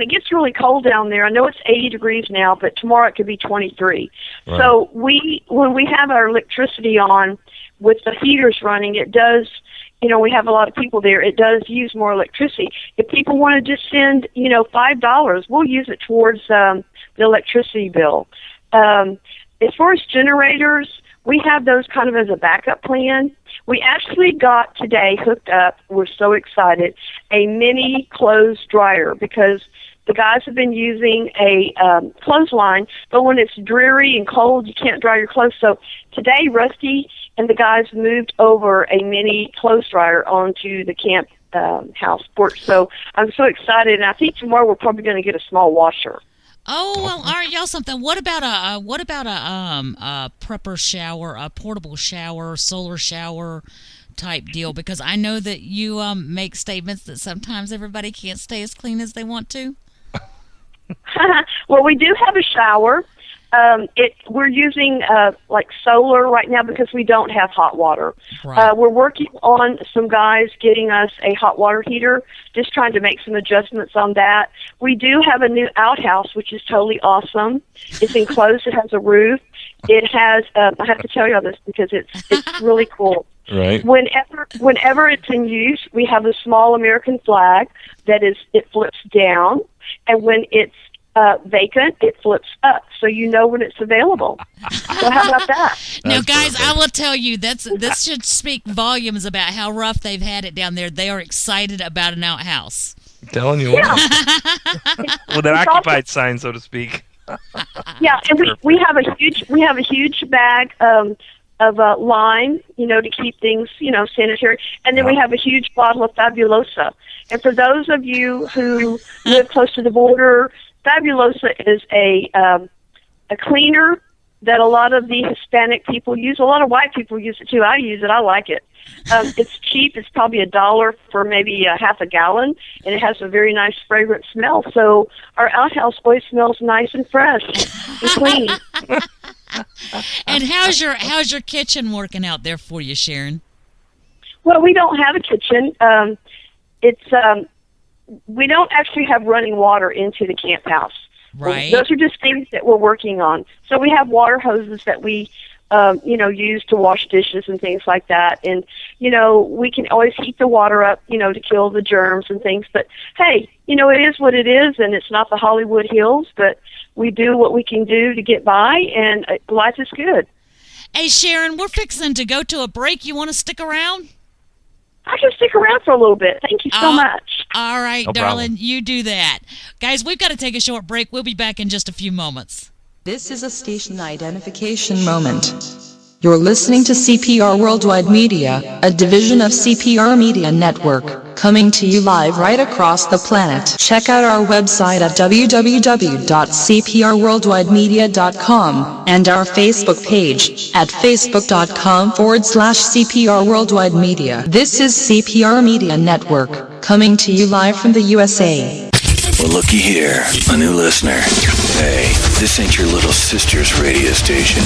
it gets really cold down there, I know it's 80 degrees now, but tomorrow it could be 23. Right. So when we have our electricity on with the heaters running, it does, we have a lot of people there. It does use more electricity. If people want to just send, $5, we'll use it towards the electricity bill. As far as generators, we have those kind of as a backup plan. We actually got today hooked up, we're so excited, a mini clothes dryer, because the guys have been using a clothesline, but when it's dreary and cold, you can't dry your clothes. So today, Rusty and the guys moved over a mini clothes dryer onto the camp house porch. So I'm so excited, and I think tomorrow we're probably going to get a small washer. Oh, well, aren't y'all something? What about a prepper shower, a portable shower, solar shower type deal? Because I know that you make statements that sometimes everybody can't stay as clean as they want to. Well, we do have a shower. We're using like solar right now because we don't have hot water. Right. We're working on some guys getting us a hot water heater, just trying to make some adjustments on that. We do have a new outhouse, which is totally awesome. It's enclosed. It has a roof. It has, I have to tell you all this because it's really cool. Right. Whenever it's in use, we have a small American flag it flips down, and when it's vacant, it flips up, so you know when it's available. So how about that? Now, guys, I will tell you, this should speak volumes about how rough they've had it down there. They are excited about an outhouse. I'm telling you. Yeah. With an occupied sign, so to speak. Yeah, and we have a huge bag of lime, to keep things, sanitary, and then we have a huge bottle of Fabulosa. And for those of you who live close to the border, Fabulosa is a cleaner that a lot of the Hispanic people use. A lot of white people use it too. I use it. I like it. It's cheap. It's probably $1 for maybe half a gallon, and it has a very nice fragrant smell. So our outhouse always smells nice and fresh and clean. And how's your kitchen working out there for you, Sharon? Well, we don't have a kitchen. We don't actually have running water into the camp house. Right. Those are just things that we're working on. So we have water hoses that we, use to wash dishes and things like that. And, we can always heat the water up, to kill the germs and things. But, hey, it is what it is, and it's not the Hollywood Hills, but we do what we can do to get by, and life is good. Hey, Sharon, we're fixing to go to a break. You want to stick around? I can stick around for a little bit. Thank you so much. All right, No darling, problem. you do that. Guys, we've got to take a short break. We'll be back in just a few moments. This is a station identification moment. You're listening to CPR Worldwide Media, a division of CPR Media Network, coming to you live right across the planet. Check out our website at www.cprworldwidemedia.com and our Facebook page at facebook.com/CPR Worldwide Media. This is CPR Media Network, coming to you live from the USA. Well, looky here, a new listener. Hey, this ain't your little sister's radio station.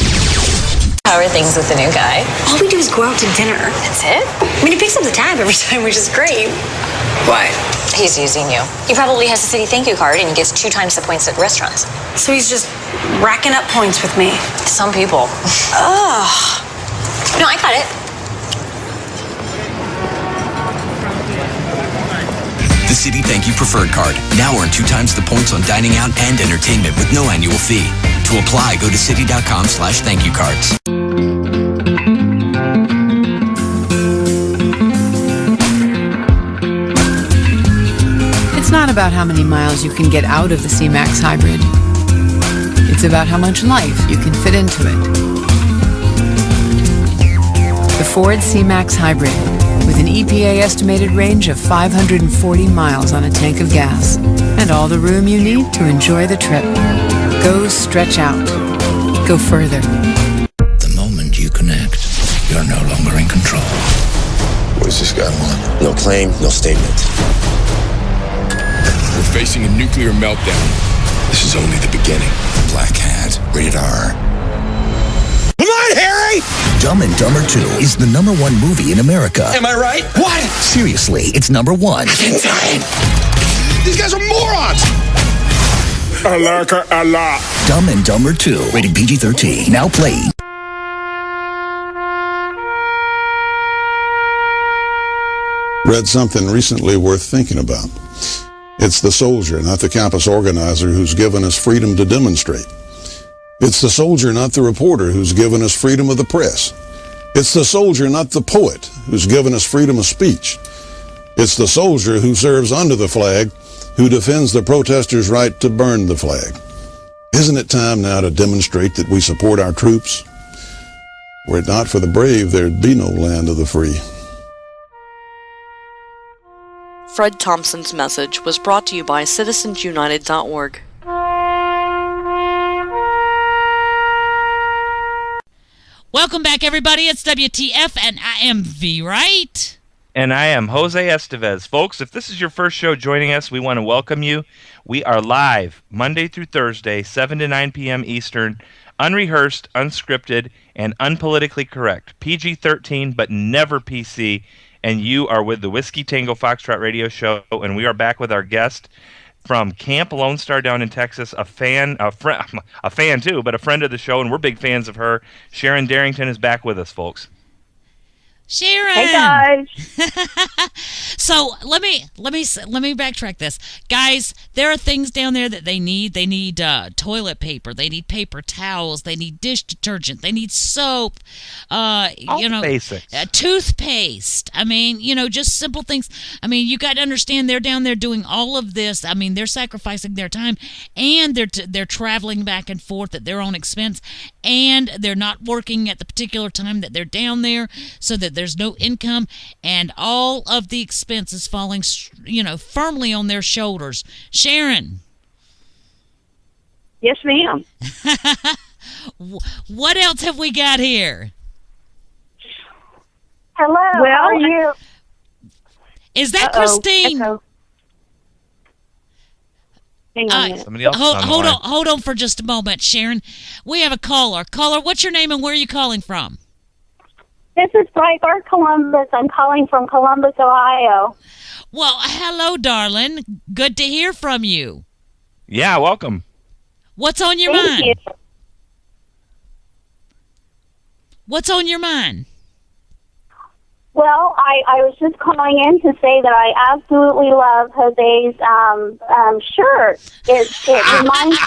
How are things with the new guy? All we do is go out to dinner. That's it? I mean, he picks up the tab every time, which is great. Why? He's using you. He probably has a city thank you card, and he gets 2 times the points at restaurants. So he's just racking up points with me. Some people. Ugh. No, I got it. The City Thank You Preferred Card. Now earn 2 times the points on dining out and entertainment with no annual fee. To apply, go to city.com/thankyoucards. It's not about how many miles you can get out of the C-Max Hybrid. It's about how much life you can fit into it. The Ford C-Max Hybrid, with an EPA estimated range of 540 miles on a tank of gas, and all the room you need to enjoy the trip. Go stretch out. Go further. The moment you connect, you're no longer in control. What does this guy want? No claim, no statement. We're facing a nuclear meltdown. This is only the beginning. Black Hat, rated R. Come on, Harry! Dumb and Dumber 2 is the #1 movie in America. Am I right? What? Seriously, it's #1. These guys are morons! I like her a lot. Dumb and Dumber 2, rated PG-13. Now playing. Read something recently worth thinking about. It's the soldier, not the campus organizer, who's given us freedom to demonstrate. It's the soldier, not the reporter, who's given us freedom of the press. It's the soldier, not the poet, who's given us freedom of speech. It's the soldier who serves under the flag, who defends the protesters' right to burn the flag. Isn't it time now to demonstrate that we support our troops? Were it not for the brave, there'd be no land of the free. Fred Thompson's message was brought to you by citizensunited.org. Welcome back, everybody. It's WTF, and I am V, right? And I am Jose Estevez. Folks, if this is your first show joining us, we want to welcome you. We are live Monday through Thursday, 7 to 9 p.m. Eastern, unrehearsed, unscripted, and unpolitically correct. PG-13, but never PC. And you are with the Whiskey Tango Foxtrot radio show, and we are back with our guest from Camp Lone Star down in Texas, a fan too, but a friend of the show, and we're big fans of her. Sharon Darrington is back with us, folks. Sharon! Hey, guys! So let me backtrack this, guys. There are things down there that they need. They need toilet paper. They need paper towels. They need dish detergent. They need soap. Basics. Toothpaste. I mean, just simple things. I mean, you got to understand they're down there doing all of this. I mean, they're sacrificing their time, and they're traveling back and forth at their own expense, and they're not working at the particular time that they're down there, so that there's no income, and all of the expenses falling, firmly on their shoulders. Sharon. Yes, ma'am. What else have we got here? Hello, how are you? Is that Christine? Echo. Hang on a minute. Somebody else Hold on for just a moment, Sharon. We have a caller. Caller, what's your name and where are you calling from? This is Breitbart Columbus. I'm calling from Columbus, Ohio. Well, hello, darling. Good to hear from you. Yeah, welcome. What's on your Thank mind? you. What's on your mind? Well, I was just calling in to say that I absolutely love Jose's shirt. It reminds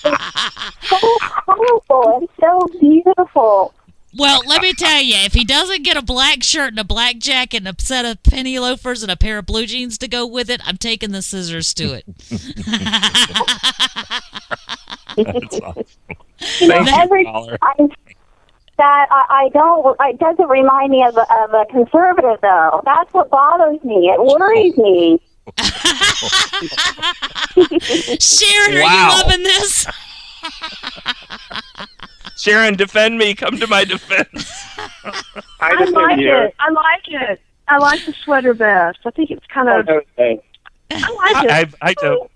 it's so colorful and so beautiful. Well, let me tell you, if he doesn't get a black shirt and a black jacket and a set of penny loafers and a pair of blue jeans to go with it, I'm taking the scissors to it. That's awesome. Every time that it doesn't remind me of a conservative, though. That's what bothers me. It worries me. Sharon, are you loving this? Sharon, defend me. Come to my defense. I like it. I like the sweater vest. I think it's kind of... I like it. I don't.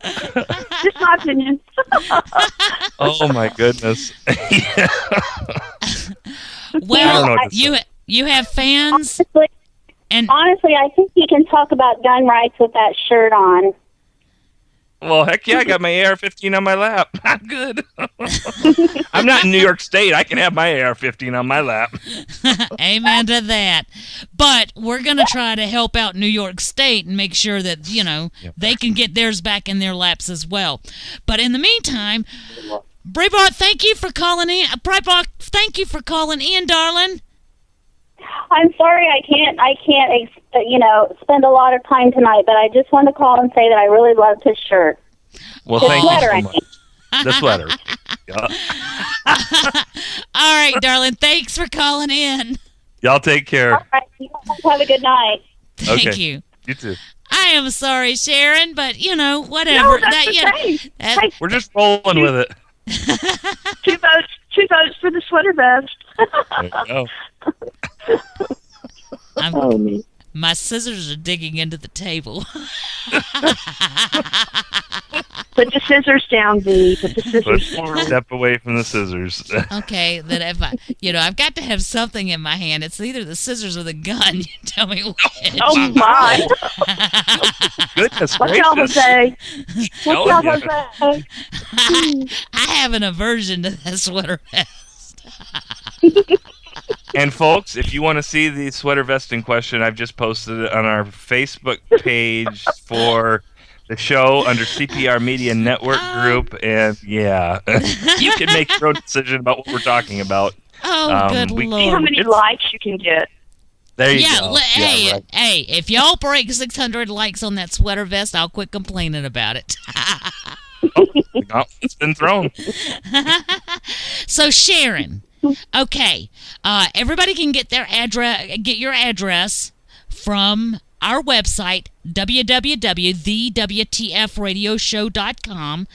Just my opinion. Oh, my goodness. Well, you have fans? Honestly, I think you can talk about gun rights with that shirt on. Well, heck yeah, I got my AR-15 on my lap. I'm good. I'm not in New York State. I can have my AR-15 on my lap. Amen to that. But we're going to try to help out New York State and make sure that, they can get theirs back in their laps as well. But in the meantime, Breitbart, thank you for calling in. Breitbart, thank you for calling in, darling. I'm sorry I can't spend a lot of time tonight, but I just want to call and say that I really loved his shirt. Well, his thank sweater, you so much. The sweater. Yeah. All right, darling. Thanks for calling in. Y'all take care. All right. You guys have a good night. Thank you. You too. I am sorry, Sharon, but, whatever. No, that's the same. Hey, we're just rolling with it. Two votes for the sweater vest. There you go. My scissors are digging into the table. Put the scissors down, V. Put the scissors down. Step away from the scissors. Okay, then if I've got to have something in my hand. It's either the scissors or the gun. You tell me which. Oh, my. Goodness Watch out, Jose. Watch out, Jose. I have an aversion to that sweater vest. And folks, if you want to see the sweater vest in question, I've just posted it on our Facebook page for the show under CPR Media Network group, and yeah, you can make your own decision about what we're talking about. Oh, good Lord. See how many likes you can get. There you go. Hey, if y'all break 600 likes on that sweater vest, I'll quit complaining about it. It's been thrown. So, Sharon, okay, everybody can get your address from our website, www.thewtfradioshow.com.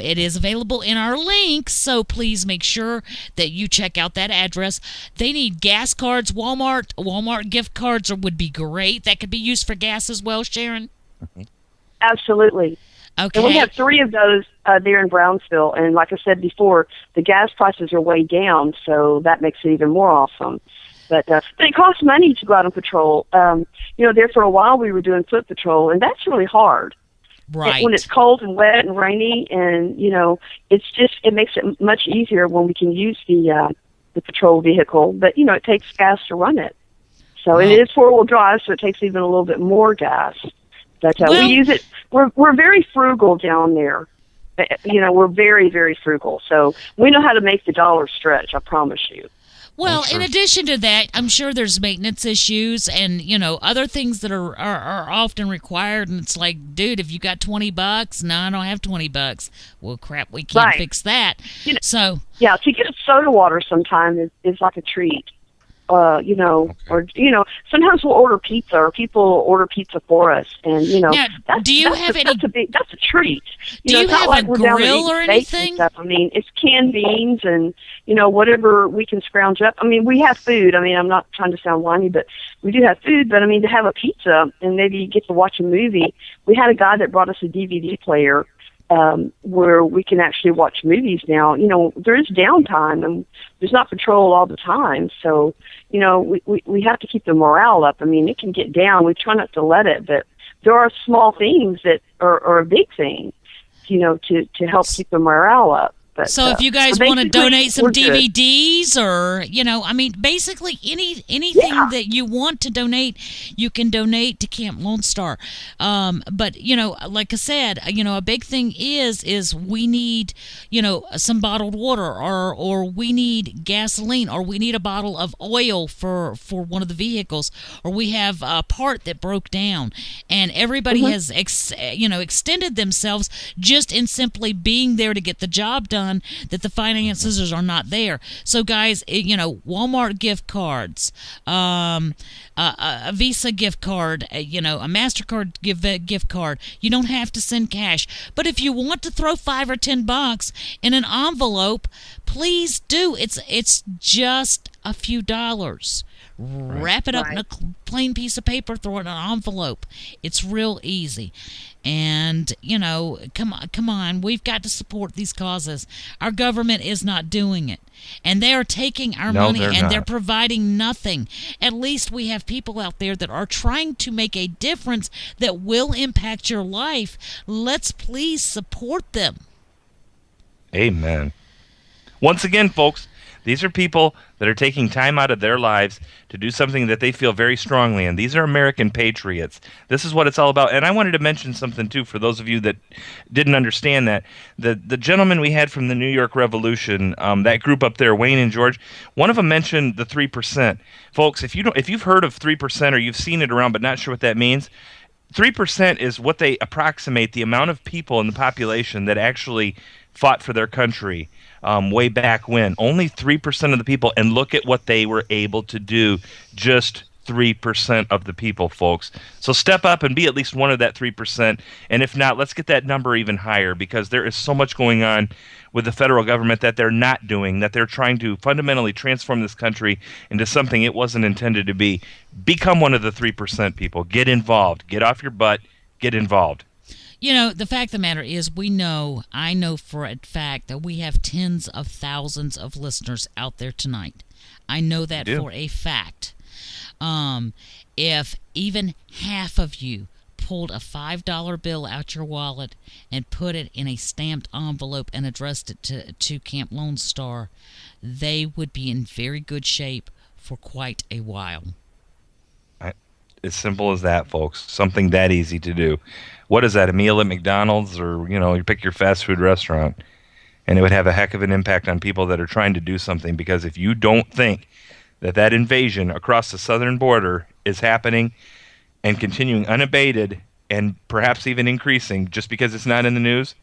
It is available in our links, so please make sure that you check out that address. They need gas cards. Walmart gift cards would be great. That could be used for gas as well, Sharon? Absolutely. Okay. And we have 3 of those there in Brownsville, and like I said before, the gas prices are way down, so that makes it even more awesome. But it costs money to go out on patrol. There for a while we were doing foot patrol, and that's really hard. Right. When it's cold and wet and rainy, and it makes it much easier when we can use the patrol vehicle. But it takes gas to run it. So it is 4-wheel drive, so it takes even a little bit more gas. But we use it. We're very frugal down there. We're very, very frugal. So we know how to make the dollar stretch, I promise you. Well, in addition to that, I'm sure there's maintenance issues and, other things that are often required. And it's like, dude, if you got $20, no, I don't have $20. Well, crap, we can't fix that. Yeah, to get a soda water sometime is like a treat. Or sometimes we'll order pizza, or people will order pizza for us, and now, that's a treat. Do you have a grill or anything? I mean, it's canned beans and whatever we can scrounge up. I mean, we have food. I mean, I'm not trying to sound whiny, but we do have food. But I mean, to have a pizza and maybe get to watch a movie. We had a guy that brought us a DVD player. Where we can actually watch movies now. There is downtime and there's not patrol all the time. So, we have to keep the morale up. I mean, it can get down. We try not to let it, but there are small things that are a big thing, to help keep the morale up. But, so if you guys want to donate some DVDs or, basically anything that you want to donate, you can donate to Camp Lone Star. But, like I said, a big thing is we need, some bottled water or we need gasoline or we need a bottle of oil for one of the vehicles, or we have a part that broke down, and everybody has, extended themselves just in simply being there to get the job done. That the finances are not there. So guys, Walmart gift cards, a Visa gift card, a MasterCard gift card. You don't have to send cash. But if you want to throw $5 or $10 in an envelope, please do. It's just a few dollars. Wrap it up in a plain piece of paper, throw it in an envelope. It's real easy. And, come on, we've got to support these causes. Our government is not doing it. And they are taking our money and they're providing nothing. At least we have people out there that are trying to make a difference that will impact your life. Let's please support them. Amen. Once again, folks, these are people that are taking time out of their lives to do something that they feel very strongly in. These are American patriots. This is what it's all about. And I wanted to mention something, too, for those of you that didn't understand that. The gentleman we had from the New York Revolution, that group up there, Wayne and George, one of them mentioned the 3%. Folks, if you've heard of 3% or you've seen it around but not sure what that means, 3% is what they approximate the amount of people in the population that actually fought for their country. Way back when. Only 3% of the people, and look at what they were able to do. Just 3% of the people, folks. So step up and be at least one of that 3%. And if not, let's get that number even higher, because there is so much going on with the federal government that they're not doing, that they're trying to fundamentally transform this country into something it wasn't intended to be. Become one of the 3%, people. Get involved. Get off your butt. Get involved. The fact of the matter is I know for a fact that we have tens of thousands of listeners out there tonight. I know that for a fact. If even half of you pulled a $5 bill out your wallet and put it in a stamped envelope and addressed it to Camp Lone Star, they would be in very good shape for quite a while. As simple as that, folks. Something that easy to do. What is that, a meal at McDonald's, or you pick your fast food restaurant, and it would have a heck of an impact on people that are trying to do something. Because if you don't think that invasion across the southern border is happening and continuing unabated and perhaps even increasing just because it's not in the news,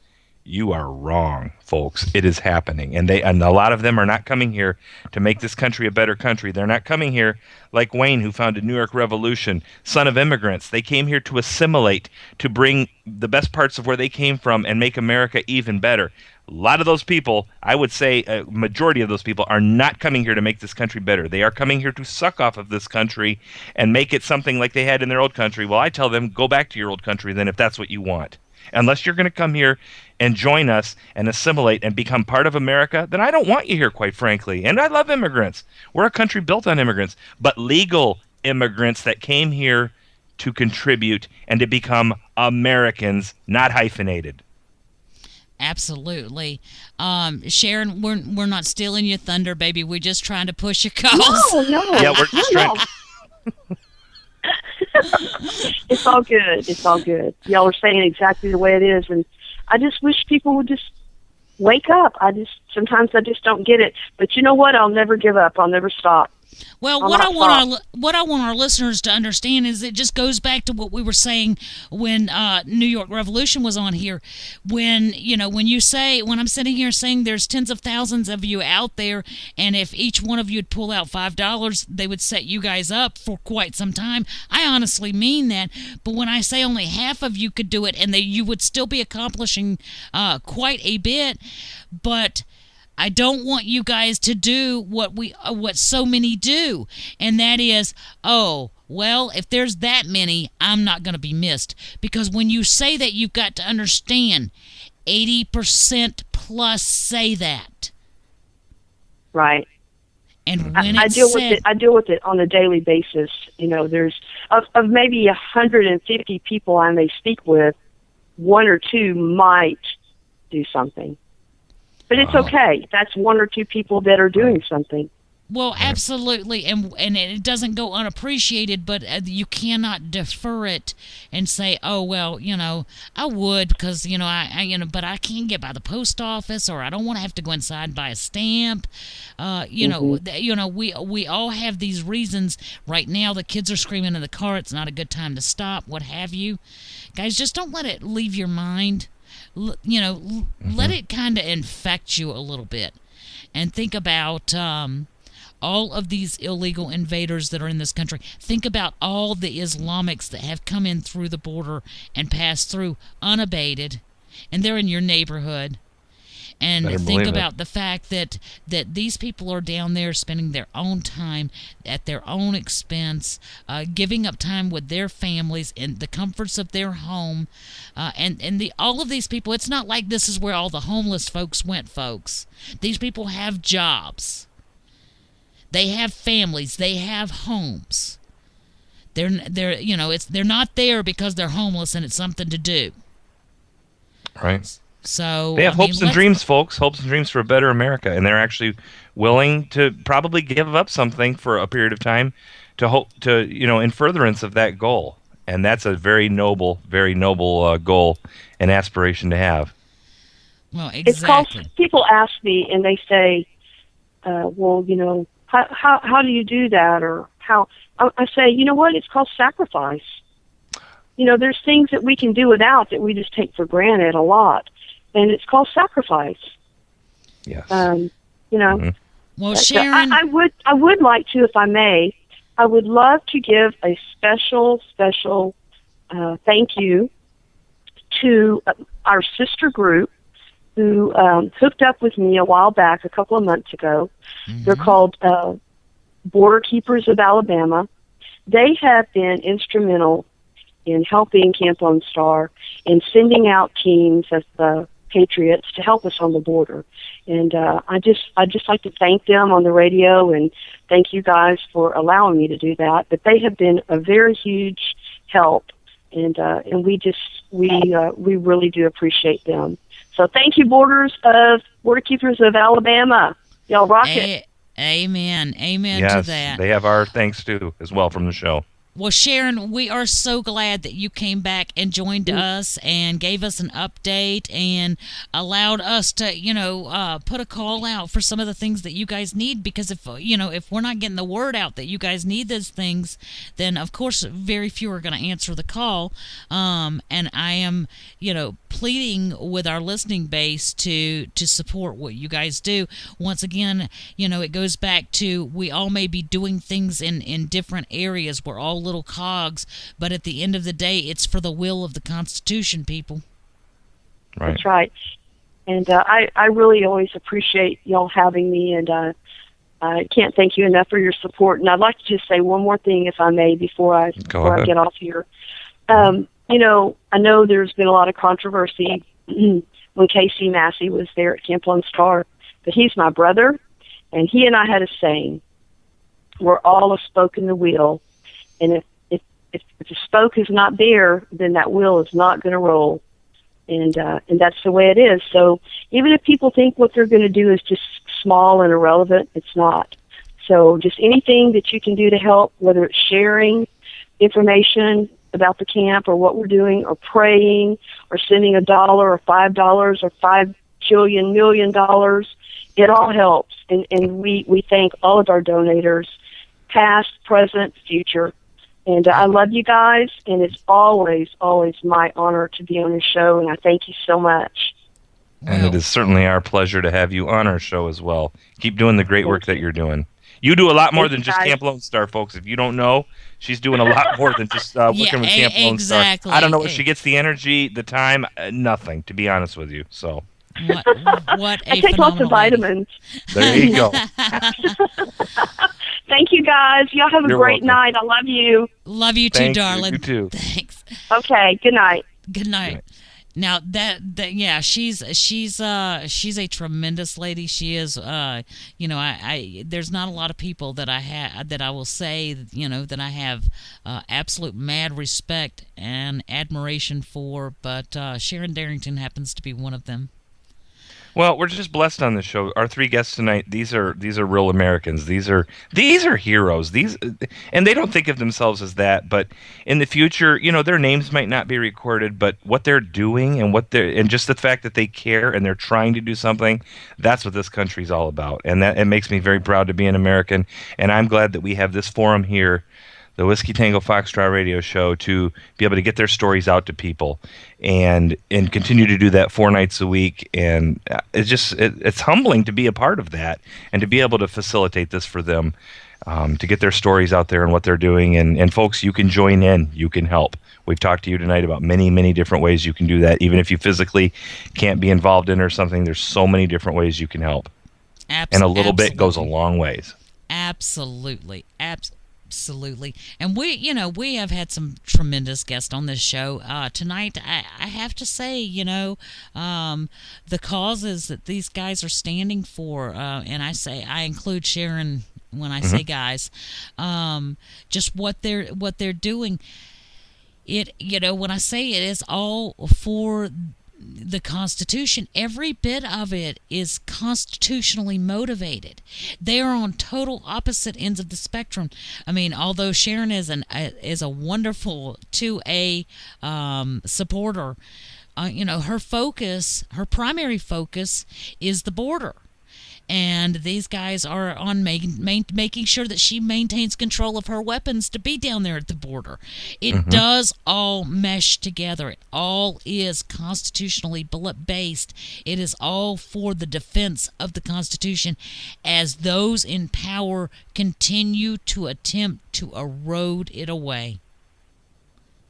you are wrong, folks. It is happening. And a lot of them are not coming here to make this country a better country. They're not coming here like Wayne, who founded New York Revolution, son of immigrants. They came here to assimilate, to bring the best parts of where they came from and make America even better. A lot of those people, I would say a majority of those people, are not coming here to make this country better. They are coming here to suck off of this country and make it something like they had in their old country. Well, I tell them, go back to your old country then if that's what you want. Unless you're going to come here and join us and assimilate and become part of America, then I don't want you here, quite frankly. And I love immigrants. We're a country built on immigrants, but legal immigrants that came here to contribute and to become Americans, not hyphenated. Absolutely. Sharon, we're not stealing your thunder, baby. We're just trying to push a cause. No. Yeah, we're just trying. It's all good. It's all good. Y'all are saying exactly the way it is, and I just wish people would just wake up. Sometimes I just don't get it. But you know what? I'll never give up. I'll never stop. Well, what I want our listeners to understand is it just goes back to what we were saying when New York Revolution was on here. When I'm sitting here saying there's tens of thousands of you out there, and if each one of you would pull out $5, they would set you guys up for quite some time. I honestly mean that. But when I say only half of you could do it, and you would still be accomplishing quite a bit, but I don't want you guys to do what so many do, and that is, if there's that many, I'm not going to be missed. Because when you say that, you've got to understand, 80% plus say that. Right. And when I deal with it on a daily basis. There's of maybe 150 people I may speak with, one or two might do something. But it's okay. That's one or two people that are doing something. Well, absolutely, and it doesn't go unappreciated, but you cannot defer it and say, I would because but I can't get by the post office, or I don't want to have to go inside and buy a stamp. We all have these reasons. Right now, the kids are screaming in the car. It's not a good time to stop. What have you, guys? Just don't let it leave your mind. Let it kind of infect you a little bit, and think about all of these illegal invaders that are in this country. Think about all the Islamics that have come in through the border and passed through unabated, and they're in your neighborhood. And think about the fact that these people are down there spending their own time at their own expense, giving up time with their families in the comforts of their home. All of these people, it's not like this is where all the homeless folks went, folks. These people have jobs. They have families. They have homes. They're not there because they're homeless and it's something to do. Right. So they have hopes and dreams, folks. Hopes and dreams for a better America, and they're actually willing to probably give up something for a period of time in furtherance of that goal. And that's a very noble goal and aspiration to have. Well, exactly. It's called. People ask me, and they say, how do you do that, or how? I say, you know what? It's called sacrifice. There's things that we can do without that we just take for granted a lot. And it's called sacrifice. Yes. Well, Sharon, I would like to, if I may, I would love to give a special thank you to our sister group who hooked up with me a while back, a couple of months ago. Mm-hmm. They're called Border Keepers of Alabama. They have been instrumental in helping Camp Lone Star and sending out teams of patriots to help us on the border. And I just like to thank them on the radio and thank you guys for allowing me to do that. But they have been a very huge help, and we really do appreciate them. So thank you, Border Keepers of Alabama. Y'all rock it. Amen. Yes, to that. They have our thanks too as well from the show. Well, Sharon, we are so glad that you came back and joined us and gave us an update and allowed us to, put a call out for some of the things that you guys need. Because if we're not getting the word out that you guys need those things, then of course very few are going to answer the call. And I am, pleading with our listening base to support what you guys do. Once again, it goes back to we all may be doing things in different areas. We're all little cogs, but at the end of the day, it's for the will of the Constitution, people. Right. That's right. And I really always appreciate y'all having me, and I can't thank you enough for your support. And I'd like to just say one more thing, if I may, before I get off here. I know there's been a lot of controversy when Casey Massey was there at Camp Lone Star, but he's my brother, and he and I had a saying: we're all a spoke in the wheel. And if the spoke is not there, then that wheel is not going to roll, and that's the way it is. So even if people think what they're going to do is just small and irrelevant, it's not. So just anything that you can do to help, whether it's sharing, information about the camp or what we're doing or praying or sending $1 or $5 or $5 million, it all helps. And we thank all of our donators, past, present, future. And I love you guys, and it's always, always my honor to be on your show, and I thank you so much. And it is certainly our pleasure to have you on our show as well. Keep doing the great work that you're doing. You do a lot more than just Camp Lone Star, folks. If you don't know, she's doing a lot more than just working with Camp Lone Star. I don't know if she gets the energy, the time, nothing, to be honest with you. So what I take lots of vitamins. There you go. Thank you, guys. Y'all have a You're great welcome. night. I love you. Love you too, Thank you. darling. You too. Thanks. Okay. Good night. Good night. Now yeah, she's a tremendous lady. She is. I there's not a lot of people that I will say that I have absolute mad respect and admiration for, but Sharon Darrington happens to be one of them. Well, we're just blessed on this show. Our three guests tonight, these are real Americans. These are heroes. And they don't think of themselves as that, but in the future, their names might not be recorded, but what they're doing and just the fact that they care and they're trying to do something, that's what this country's all about. And that it makes me very proud to be an American, and I'm glad that we have this forum here, the Whiskey Tango Foxtrot radio show, to be able to get their stories out to people and continue to do that 4 nights a week. And it's humbling to be a part of that and to be able to facilitate this for them, to get their stories out there and what they're doing. And folks, you can join in, you can help. We've talked to you tonight about many, many different ways you can do that. Even if you physically can't be involved in or something, there's so many different ways you can help. And a little bit goes a long ways. Absolutely. And we have had some tremendous guests on this show. Tonight, I have to say, the causes that these guys are standing for, and I include Sharon when I say guys, just what they're doing. When I say it is all for the Constitution, every bit of it is constitutionally motivated. They are on total opposite ends of the spectrum. I mean, although Sharon is a wonderful 2A supporter, her primary focus is the border. And these guys are on making sure that she maintains control of her weapons to be down there at the border. It does all mesh together. It all is constitutionally based. It is all for the defense of the Constitution as those in power continue to attempt to erode it away.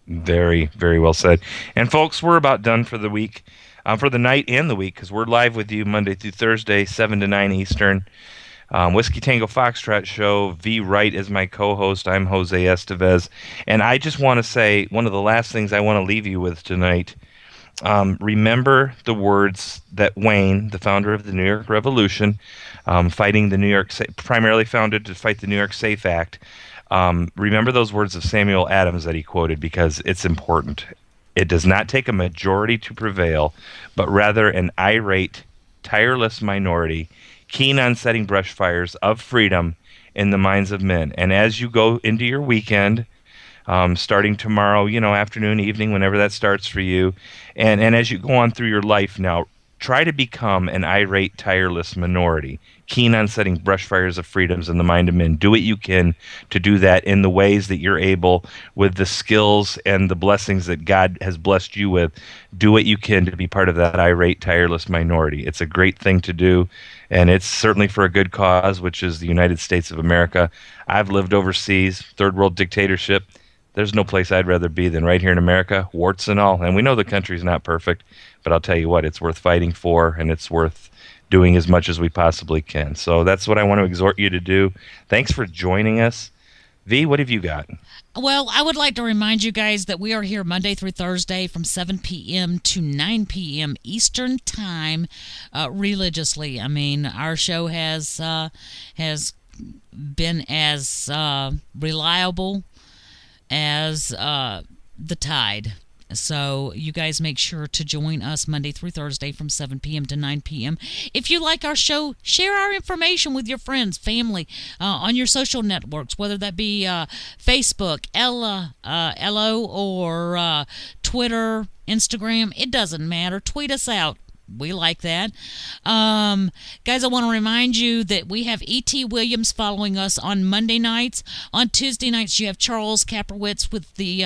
Very, very well said. And folks, we're about done for the week. For the night and the week, because we're live with you Monday through Thursday, 7 to 9 Eastern. Whiskey Tango Foxtrot Show. V. Wright is my co-host. I'm Jose Estevez. And I just want to say, one of the last things I want to leave you with tonight, remember the words that Wayne, the founder of the New York Revolution, fighting the New York, primarily founded to fight the New York SAFE Act, remember those words of Samuel Adams that he quoted, because it's important. It does not take a majority to prevail, but rather an irate, tireless minority, keen on setting brush fires of freedom in the minds of men. And as you go into your weekend, starting tomorrow, afternoon, evening, whenever that starts for you, and as you go on through your life now, try to become an irate, tireless minority, keen on setting brush fires of freedoms in the mind of men. Do what you can to do that in the ways that you're able, with the skills and the blessings that God has blessed you with. Do what you can to be part of that irate, tireless minority. It's a great thing to do, and it's certainly for a good cause, which is the United States of America. I've lived overseas, third world dictatorship. There's no place I'd rather be than right here in America, warts and all. And we know the country's not perfect, but I'll tell you what, it's worth fighting for, and it's worth doing as much as we possibly can. So that's what I want to exhort you to do. Thanks for joining us. V, what have you got? Well, I would like to remind you guys that we are here Monday through Thursday from 7 p.m. to 9 p.m. Eastern Time, religiously. I mean, our show has been as reliable as the tide. So you guys make sure to join us Monday through Thursday from 7 p.m. to 9 p.m. If you like our show, share our information with your friends, family, on your social networks, whether that be Facebook, LO, or Twitter, Instagram. It doesn't matter. Tweet us out. We like that. Guys, I want to remind you that we have E.T. Williams following us on Monday nights. On Tuesday nights, you have Charles Kaprowitz with the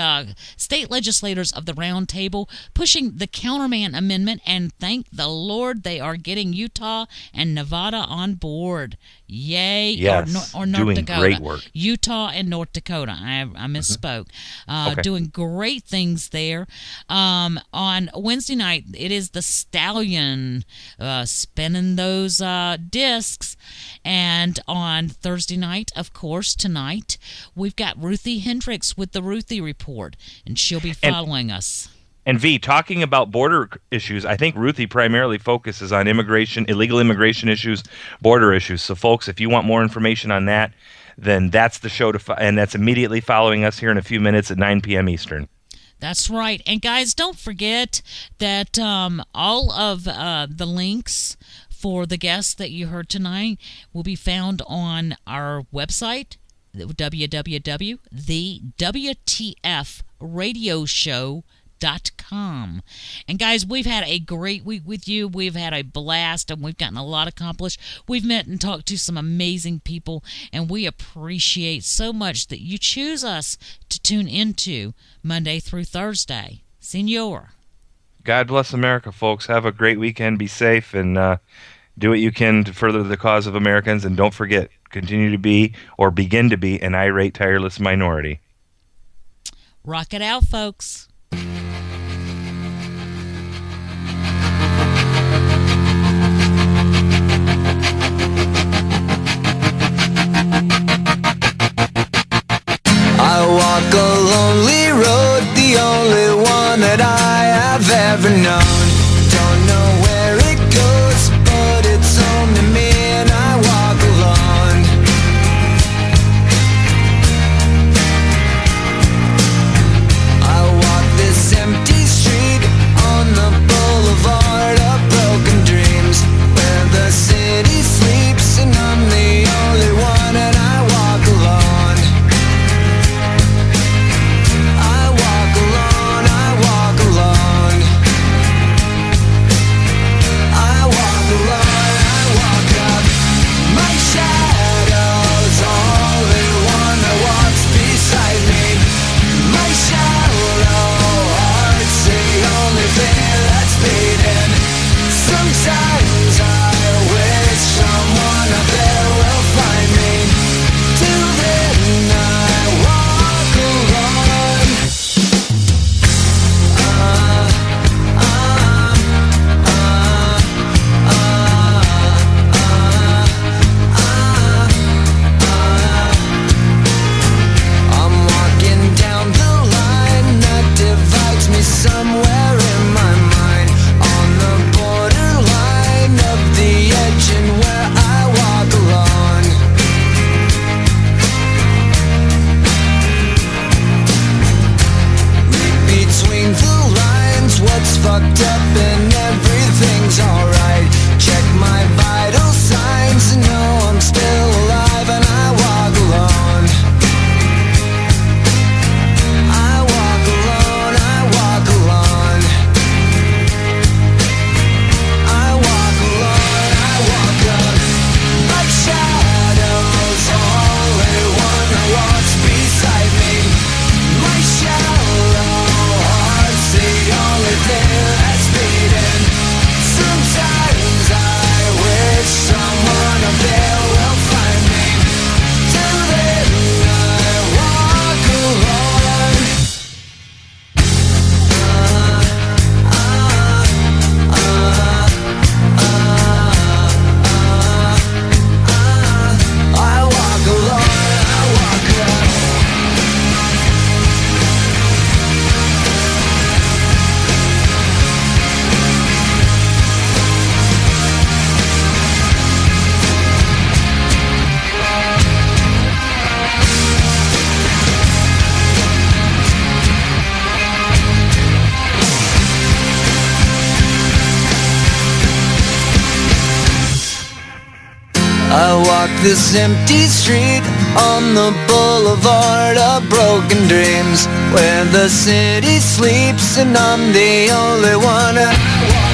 state legislators of the Round Table pushing the Counterman Amendment, and thank the Lord they are getting Utah and Nevada on board. Yay. Yes, or North doing Dakota. great work. Utah and North Dakota. I misspoke. Okay. Doing great things there. On Wednesday night, it is the Stallion spinning those discs. And on Thursday night, of course, tonight, we've got Ruthie Hendricks with the Ruthie Report, and she'll be following us. And V, talking about border issues, I think Ruthie primarily focuses on immigration, illegal immigration issues, border issues. So, folks, if you want more information on that, then that's the show and that's immediately following us here in a few minutes at 9 p.m. Eastern. That's right. And, guys, don't forget that all of the links for the guests that you heard tonight will be found on our website, www.thewtfradioshow.com. And guys, we've had a great week with you. We've had a blast, and we've gotten a lot accomplished. We've met and talked to some amazing people, and we appreciate so much that you choose us to tune into Monday through Thursday. Senor. God bless America, folks. Have a great weekend. Be safe, and do what you can to further the cause of Americans. And don't forget, continue to be, or begin to be, an irate, tireless minority. Rock it out, folks. I walk a lonely road, the only one that I have ever known. Don't know where it goes, but it's home to me, and I walk alone. I walk walk this empty street on the boulevard of broken dreams, where the city sleeps and I'm the only one.